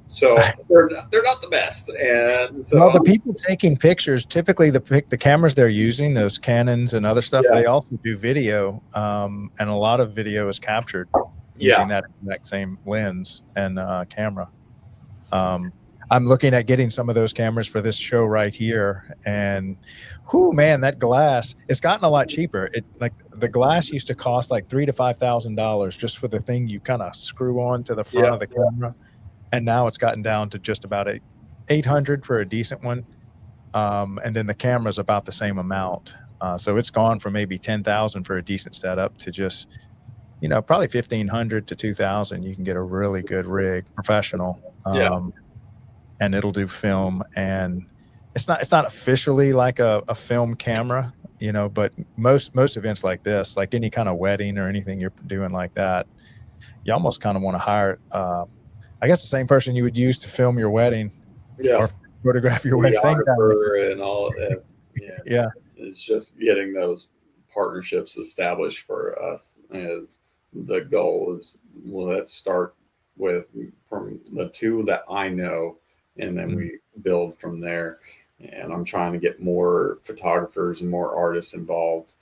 So they're not the best. And so the people taking pictures, typically the cameras they're using, those Canons and other stuff, they also do video. And a lot of video is captured using that exact same lens and camera. I'm looking at getting some of those cameras for this show right here, and man, that glass, it's gotten a lot cheaper. Like the glass used to cost like $3,000 to $5,000 just for the thing you kind of screw on to the front of the camera, and now it's gotten down to just about $800 for a decent one, and then the camera's about the same amount. So it's gone from maybe $10,000 for a decent setup to just probably $1,500 to $2,000. You can get a really good rig, professional. And it'll do film, and it's not officially like a film camera, but most events like this, like any kind of wedding or anything you're doing like that, you almost kind of want to hire, I guess the same person you would use to film your wedding or photograph your wedding. And all of that. It's just getting those partnerships established for us as the goal is, let's start with from the 2 that I know, and then we build from there. And I'm trying to get more photographers and more artists involved.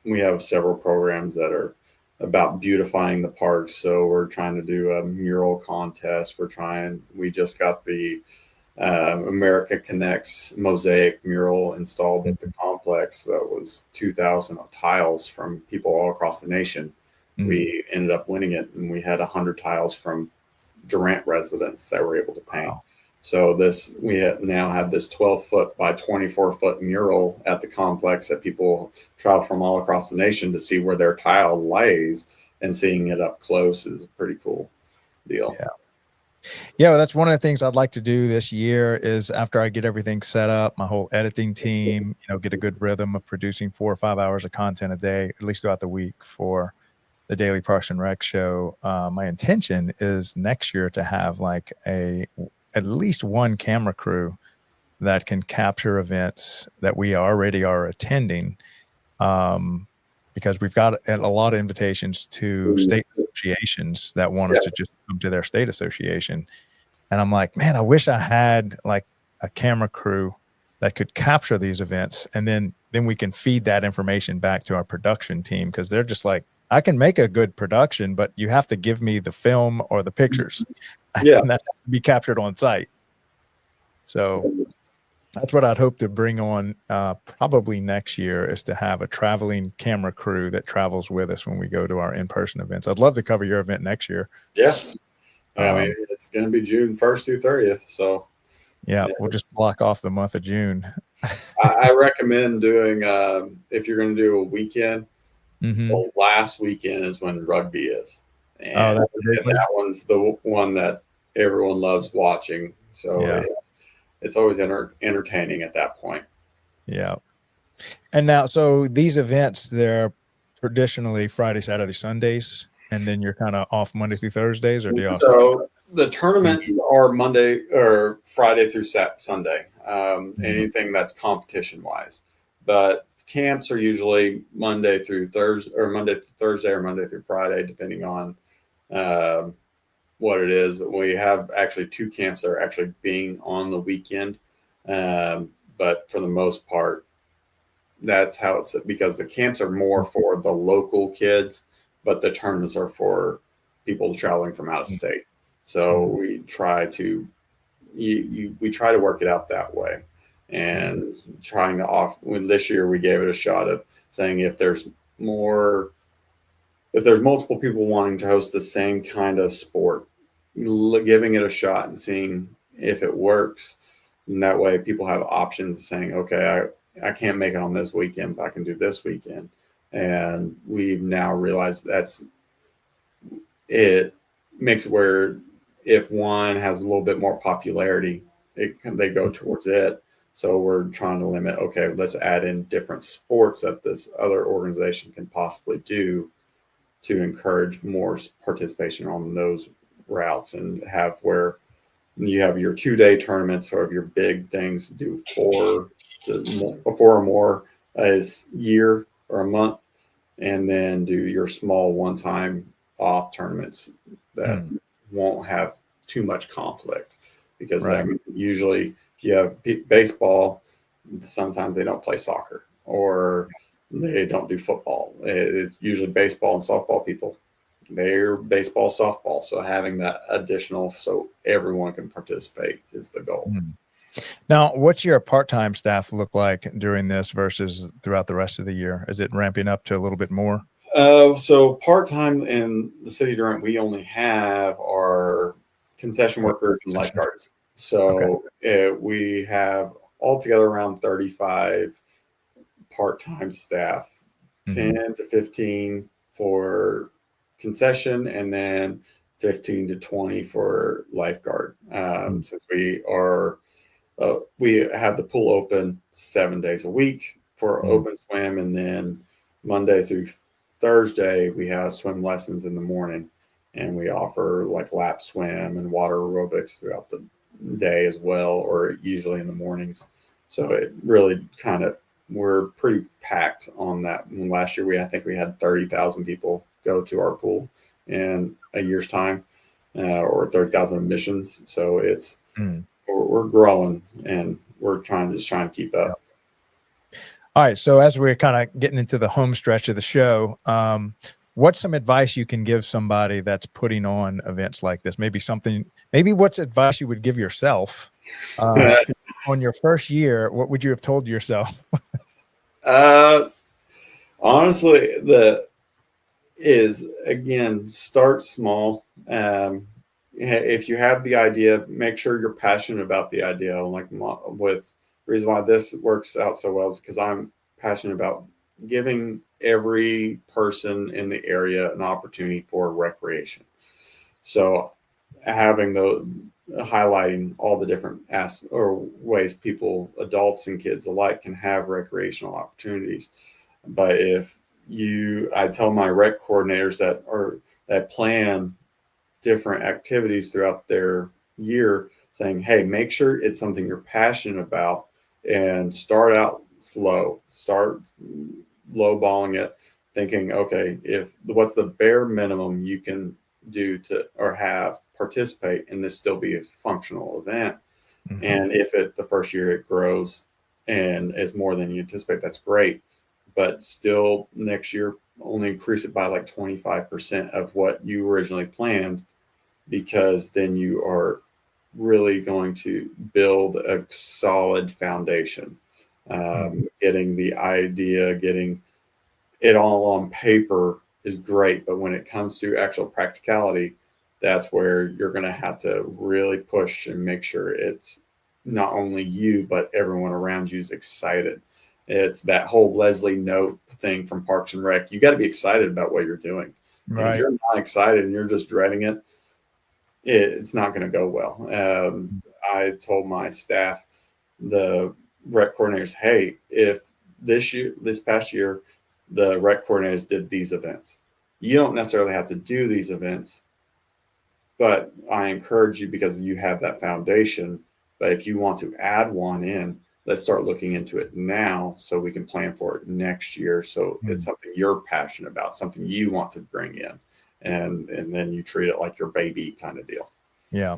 We have several programs that are about beautifying the parks. So we're trying to do a mural contest. We just got the America Connects mosaic mural installed at the complex. That was 2,000 tiles from people all across the nation. We ended up winning it, and we had 100 tiles from Durant residents that were able to paint. So we now have this 12-foot by 24-foot mural at the complex that people travel from all across the nation to see where their tile lays, and seeing it up close is a pretty cool deal. Well, that's one of the things I'd like to do this year is, after I get everything set up, my whole editing team, get a good rhythm of producing 4 or 5 hours of content a day, at least throughout the week for the Daily Parks and Rec show. My intention is next year to have like at least one camera crew that can capture events that we already are attending, because we've got a lot of invitations to state associations that want us to just come to their state association. And I'm like, man, I wish I had like a camera crew that could capture these events, and then we can feed that information back to our production team, because they're just like, I can make a good production, but you have to give me the film or the pictures. Yeah. And that has to be captured on site. So that's what I'd hope to bring on probably next year, is to have a traveling camera crew that travels with us when we go to our in-person events. I'd love to cover your event next year. Yeah. I mean, it's going to be June 1st through 30th. So yeah, we'll just block off the month of June. I recommend doing, if you're going to do a weekend, the last weekend is when rugby is. And, that's a big one. that one's the one that everyone loves watching. So it's always entertaining at that point. Yeah. And now, so these events, they're traditionally Friday, Saturday, Sundays, and then you're kind of off Monday through Thursdays, or do you also? So the tournaments are Monday or Friday through Sunday, anything that's competition wise, but camps are usually Monday through Thursday, or Monday through Thursday, or Monday through Friday, depending on what it is. We have actually 2 camps that are actually being on the weekend, but for the most part, that's how it's, because the camps are more for the local kids, but the tournaments are for people traveling from out of state. So we try to we try to work it out that way, and trying to this year we gave it a shot of saying, if there's multiple people wanting to host the same kind of sport, giving it a shot and seeing if it works. And that way people have options, saying, okay, I can't make it on this weekend, but I can do this weekend. And we've now realized it makes it where if one has a little bit more popularity, they go towards it. So we're trying to limit, okay, let's add in different sports that this other organization can possibly do to encourage more participation on those routes, and have where you have your 2-day tournaments, or your big things, do 4 or more a year or a month, and then do your small one-time off tournaments that won't have too much conflict, because usually if you have baseball, sometimes they don't play soccer, or they don't do football. It's usually baseball and softball people. They're baseball, softball. So having that additional, so everyone can participate, is the goal. Now, what's your part-time staff look like during this versus throughout the rest of the year? Is it ramping up to a little bit more? So part-time in the city of Durant, we only have our concession workers and lifeguards. So we have altogether around 35 part-time staff, 10 to 15 for concession, and then 15 to 20 for lifeguard. Since we have the pool open 7 days a week for open swim, and then Monday through Thursday we have swim lessons in the morning, and we offer like lap swim and water aerobics throughout the day as well, or usually in the mornings. So it really we're pretty packed on that. And last year I think we had 30,000 people go to our pool in a year's time, or 30,000 admissions. So it's we're growing, and we're trying to keep up. All right. So as we're kind of getting into the home stretch of the show, what's some advice you can give somebody that's putting on events like this? Maybe what's advice you would give yourself on your first year? What would you have told yourself? Honestly, again, start small. If you have the idea, make sure you're passionate about the idea. Like with the reason why this works out so well is because I'm passionate about giving every person in the area an opportunity for recreation. So highlighting all the different ways people, adults and kids alike, can have recreational opportunities. But I tell my rec coordinators that plan different activities throughout their year, saying, hey, make sure it's something you're passionate about and start out slow, start lowballing it, thinking, okay, if what's the bare minimum you can do to or have participate and this still be a functional event. Mhm. And if the first year it grows and is more than you anticipate, that's great. But still next year, only increase it by like 25% of what you originally planned, because then you are really going to build a solid foundation. Getting the idea, getting it all on paper is great, but when it comes to actual practicality, that's where you're going to have to really push and make sure it's not only you, but everyone around you is excited. It's that whole Leslie Note thing from Parks and Rec. You got to be excited about what you're doing. And if Right. you're not excited and you're just dreading it, it's not going to go well. I told my staff, the rec coordinators, hey, if this past year, the rec coordinators did these events, you don't necessarily have to do these events, but I encourage you because you have that foundation. But if you want to add one in, let's start looking into it now so we can plan for it next year. So it's something you're passionate about, something you want to bring in. And then you treat it like your baby kind of deal. Yeah.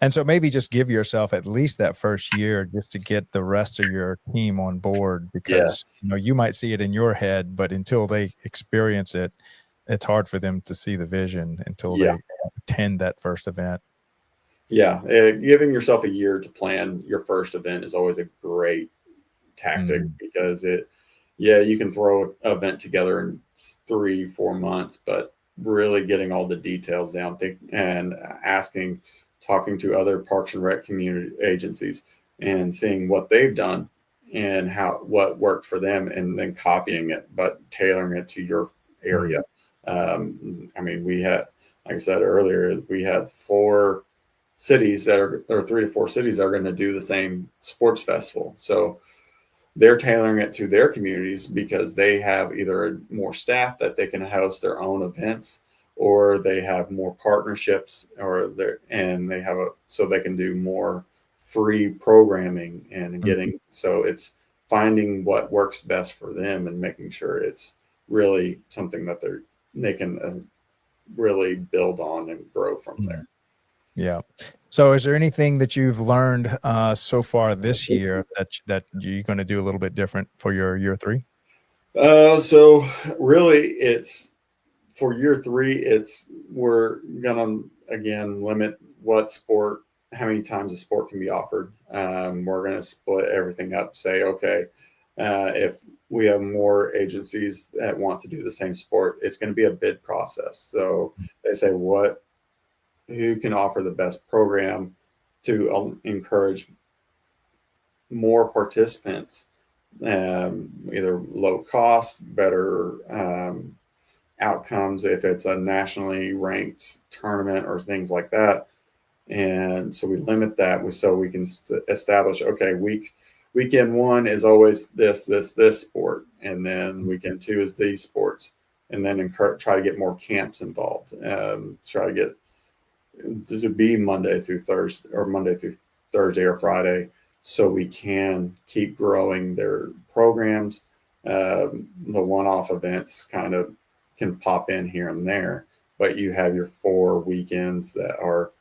And so maybe just give yourself at least that first year just to get the rest of your team on board, because Yes. you might see it in your head, but until they experience it, it's hard for them to see the vision until Yeah. they attend that first event. Yeah. Giving yourself a year to plan your first event is always a great tactic, because you can throw an event together in 3-4 months, but really getting all the details down and talking to other Parks and Rec community agencies and seeing what they've done and what worked for them, and then copying it, but tailoring it to your area. I mean, we had, like I said earlier, we had 4 cities or 3 to 4 cities that are going to do the same sports festival. So they're tailoring it to their communities because they have either more staff that they can host their own events, or they have more partnerships, so they can do more free programming and so it's finding what works best for them and making sure it's really something that they can really build on and grow from there. Yeah. So is there anything that you've learned so far this year that you're going to do a little bit different for your year 3? So really it's for year 3, we're going to, again, limit how many times a sport can be offered. We're going to split everything up, say, okay, if we have more agencies that want to do the same sport, it's going to be a bid process. So they say, who can offer the best program to encourage more participants, either low cost, better outcomes if it's a nationally ranked tournament or things like that. And so we limit that so we can establish, okay, weekend 1 is always this sport, and then weekend 2 is these sports, and then try to get more camps involved. Try to get to be Monday through Thursday or Friday, so we can keep growing their programs. The one-off events kind of can pop in here and there, but you have your 4 weekends that are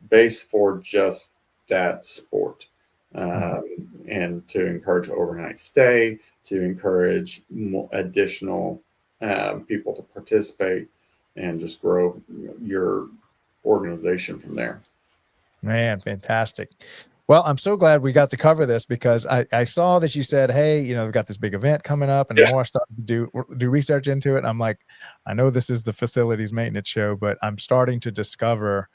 based for just that sport, and to encourage overnight stay, to encourage additional people to participate, and just grow your organization from there. Man, fantastic. Well, I'm so glad we got to cover this, because I saw that you said, hey, we've got this big event coming up, and the more I started to do research into it, I'm like, I know this is the facilities maintenance show, but I'm starting to discover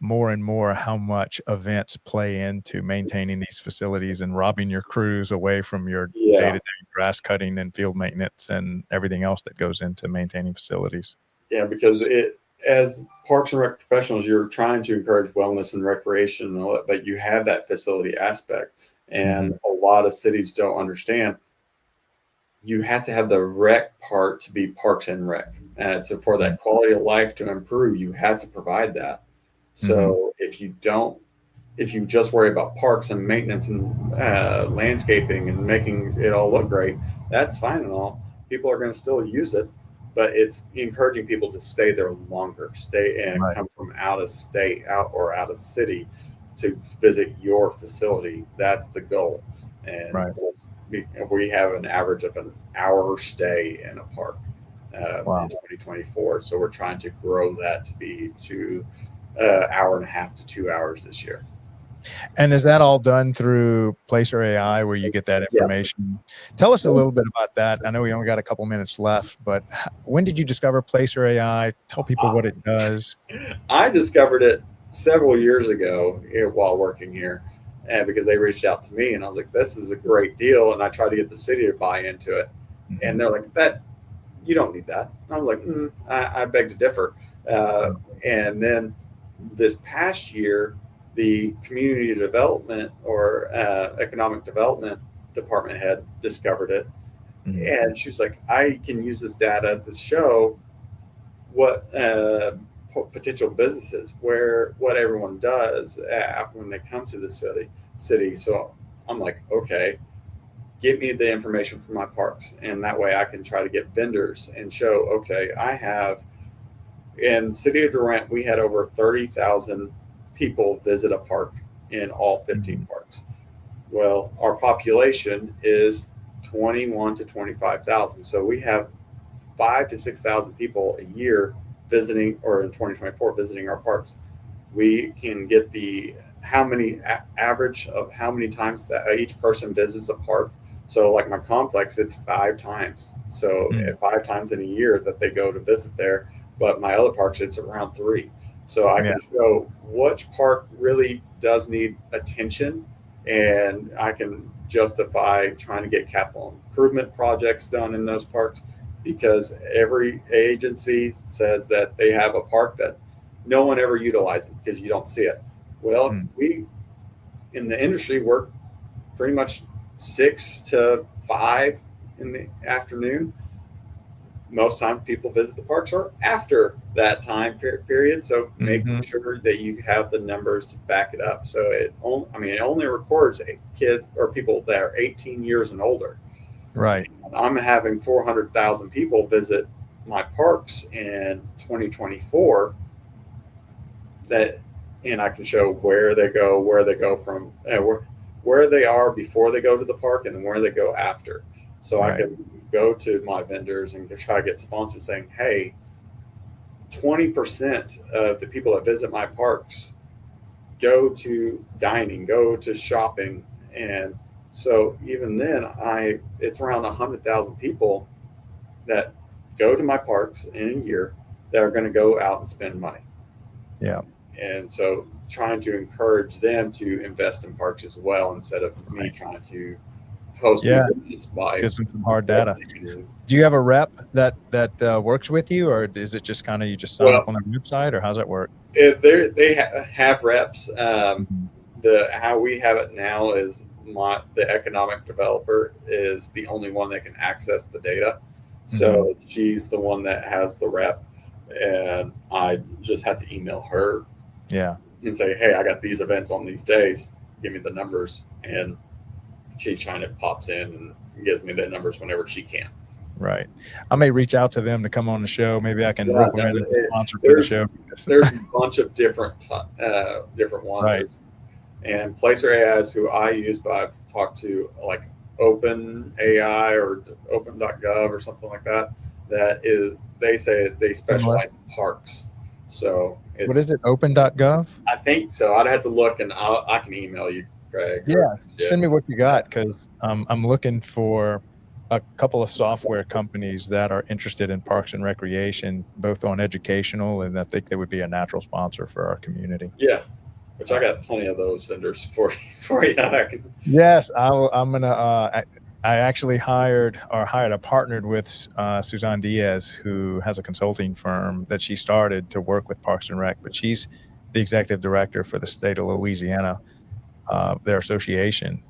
more and more how much events play into maintaining these facilities and robbing your crews away from your day-to-day grass cutting and field maintenance and everything else that goes into maintaining facilities. Yeah, because as Parks and Rec professionals, you're trying to encourage wellness and recreation and all that, but you have that facility aspect. And a lot of cities don't understand. You have to have the rec part to be Parks and Rec. For that quality of life to improve, you have to provide that. So if you don't if you just worry about parks and maintenance and landscaping and making it all look great, that's fine and all. People are going to still use it, but it's encouraging people to stay there longer, stay and Right. come from out of state, out of city to visit your facility. That's the goal. And Right. we have an average of an hour stay in a park Wow. in 2024. So we're trying to grow that to be to hour and a half to 2 hours this year. And is that all done through Placer AI where you get that Yeah. information? Tell us a little bit about that. I know we only got a couple minutes left, but when did you discover Placer AI? Tell people what it does. I discovered it several years ago while working here, and because they reached out to me, and I was like, "This is a great deal," and I tried to get the city to buy into it, and they're like, "That you don't need that." And I was like, I beg to differ. And then this past year, the community development or economic development department head discovered it, and she's like, "I can use this data to show what potential businesses, what everyone does when they come to the city." So I'm like, okay, give me the information from my parks, and that way I can try to get vendors and show, okay, I have in city of Durant, we had over 30,000 people visit a park in all 15 parks. Well, our population is 21 to 25,000, so we have 5,000 to 6,000 people a year visiting, or in 2024 visiting our parks. We can get the average of how many times that each person visits a park. So like my complex, it's 5 times. So 5 times in a year that they go to visit there. But my other parks, it's around 3. So I can show which park really does need attention, and I can justify trying to get capital improvement projects done in those parks, because every agency says that they have a park that no one ever utilizes because you don't see it. Well, we in the industry work pretty much 6 to 5 in the afternoon. Most times people visit the parks or after that time period. So making sure that you have the numbers to back it up. So it only records kids or people that are 18 years and older. Right. I'm having 400,000 people visit my parks in 2024 and I can show where they go from, where they are before they go to the park, and then where they go after. So I can go to my vendors and try to get sponsors saying, hey, 20% of the people that visit my parks go to dining, go to shopping. And so even then, it's around 100,000 people that go to my parks in a year that are going to go out and spend money. Yeah. And so trying to encourage them to invest in parks as well, instead of me trying to host these events by get some hard data. Do you have a rep that works with you, or is it just kind of you just sign up on their website, or how's that work? They have reps. How we have it now is the economic developer is the only one that can access the data. So she's the one that has the rep, and I just have to email her. Yeah. And say, hey, I got these events on these days. Give me the numbers, and she kind of pops in and gives me the numbers whenever she can. Right. I may reach out to them to come on the show. Maybe I can rope them in as a sponsor for the show. There's a bunch of different ones. Right. And Placer AI is who I use, but I've talked to like Open AI or Open.gov or something like that. They say they specialize in parks. So what is it? Open.gov? I think so. I'd have to look, and I can email you, Craig. Yeah. Send me what you got, because I'm looking for a couple of software companies that are interested in parks and recreation, both on educational, and I think they would be a natural sponsor for our community. Yeah, which I got plenty of those vendors for you. Yes, I'm gonna. I actually partnered with Suzanne Diaz, who has a consulting firm that she started to work with Parks and Rec, but she's the executive director for the state of Louisiana, their association.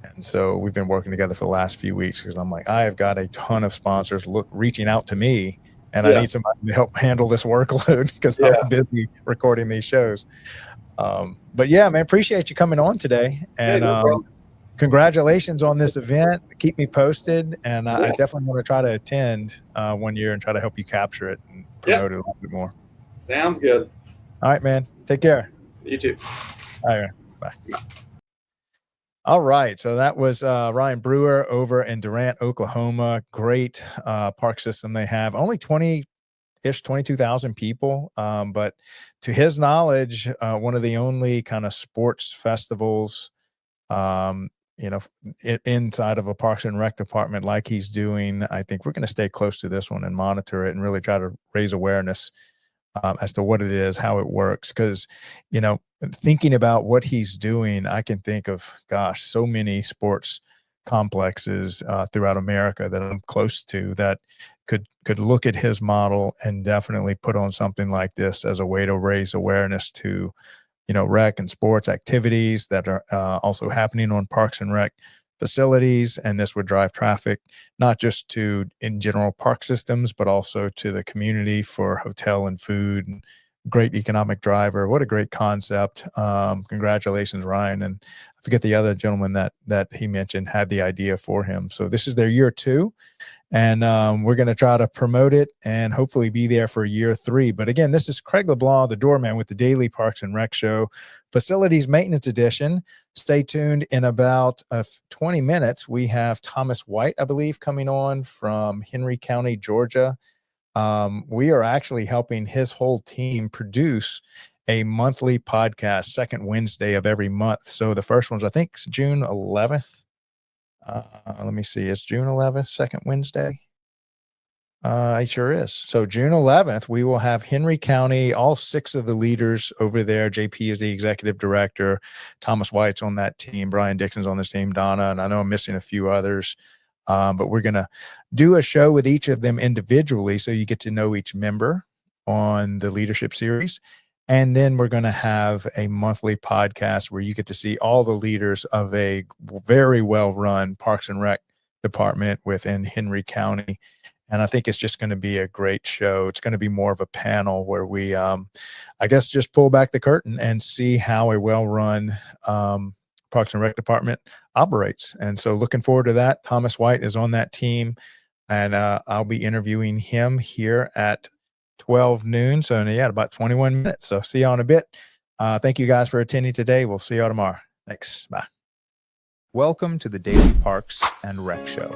And so we've been working together for the last few weeks, because I'm like, I have got a ton of sponsors reaching out to me, and I need somebody to help handle this workload, because I'm busy recording these shows. But yeah, man, appreciate you coming on today. And no problem. congratulations on this event. Keep me posted. And I definitely want to try to attend one year and try to help you capture it and promote it a little bit more. Sounds good. All right, man. Take care. You too. All right. Bye. All right. So that was Ryan Brewer over in Durant, Oklahoma. Great park system they have. Only 22,000 people. But to his knowledge, one of the only kind of sports festivals, inside of a Parks and Rec department like he's doing. I think we're going to stay close to this one and monitor it and really try to raise awareness as to what it is, how it works. Because, thinking about what he's doing, I can think of, so many sports complexes throughout America that I'm close to that could look at his model and definitely put on something like this as a way to raise awareness to, rec and sports activities that are also happening on Parks and Rec facilities. And this would drive traffic, not just to in general park systems, but also to the community for hotel and food, and great economic driver. What a great concept. Congratulations, Ryan. And I forget the other gentleman that he mentioned had the idea for him. So this is their year 2. And we're going to try to promote it and hopefully be there for year 3. But again, this is Craig LeBlanc, the doorman with the Daily Parks and Rec Show, Facilities Maintenance Edition. Stay tuned. In about 20 minutes, we have Thomas White, I believe, coming on from Henry County, Georgia. We are actually helping his whole team produce a monthly podcast, second Wednesday of every month. So the first one's, I think, June 11th. Let me see. It's June 11th, second Wednesday. It sure is. So June 11th, we will have Henry County, all 6 of the leaders over there. JP is the executive director. Thomas White's on that team. Brian Dixon's on this team. Donna, and I know I'm missing a few others. But we're going to do a show with each of them individually, so you get to know each member on the leadership series. And then we're going to have a monthly podcast where you get to see all the leaders of a very well-run Parks and Rec department within Henry County. And I think it's just going to be a great show. It's going to be more of a panel where we, just pull back the curtain and see how a well-run Parks and Rec department operates. And so looking forward to that. Thomas White is on that team, and I'll be interviewing him here at 12 noon. So about 21 minutes. So see y'all in a bit. Thank you guys for attending today. We'll see y'all tomorrow. Thanks. Bye. Welcome to the Daily Parks and Rec Show,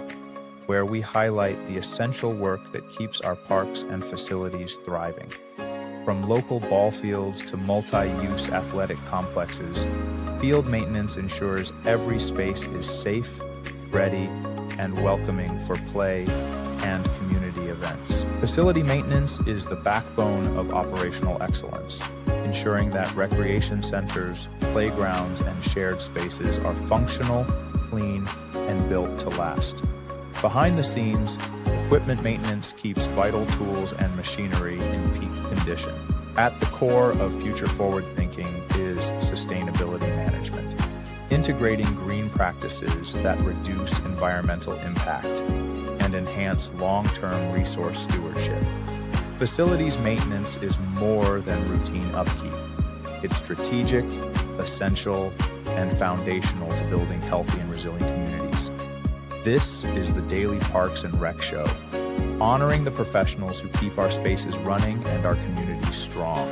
where we highlight the essential work that keeps our parks and facilities thriving. From local ball fields to multi-use athletic complexes, field maintenance ensures every space is safe, ready, and welcoming for play and community events. Facility maintenance is the backbone of operational excellence, ensuring that recreation centers, playgrounds, and shared spaces are functional, clean, and built to last. Behind the scenes, equipment maintenance keeps vital tools and machinery in peak condition. At the core of future forward thinking is sustainability management, integrating green practices that reduce environmental impact and enhance long-term resource stewardship. Facilities maintenance is more than routine upkeep. It's strategic, essential, and foundational to building healthy and resilient communities. This is the Daily Parks and Rec Show, honoring the professionals who keep our spaces running and our communities strong.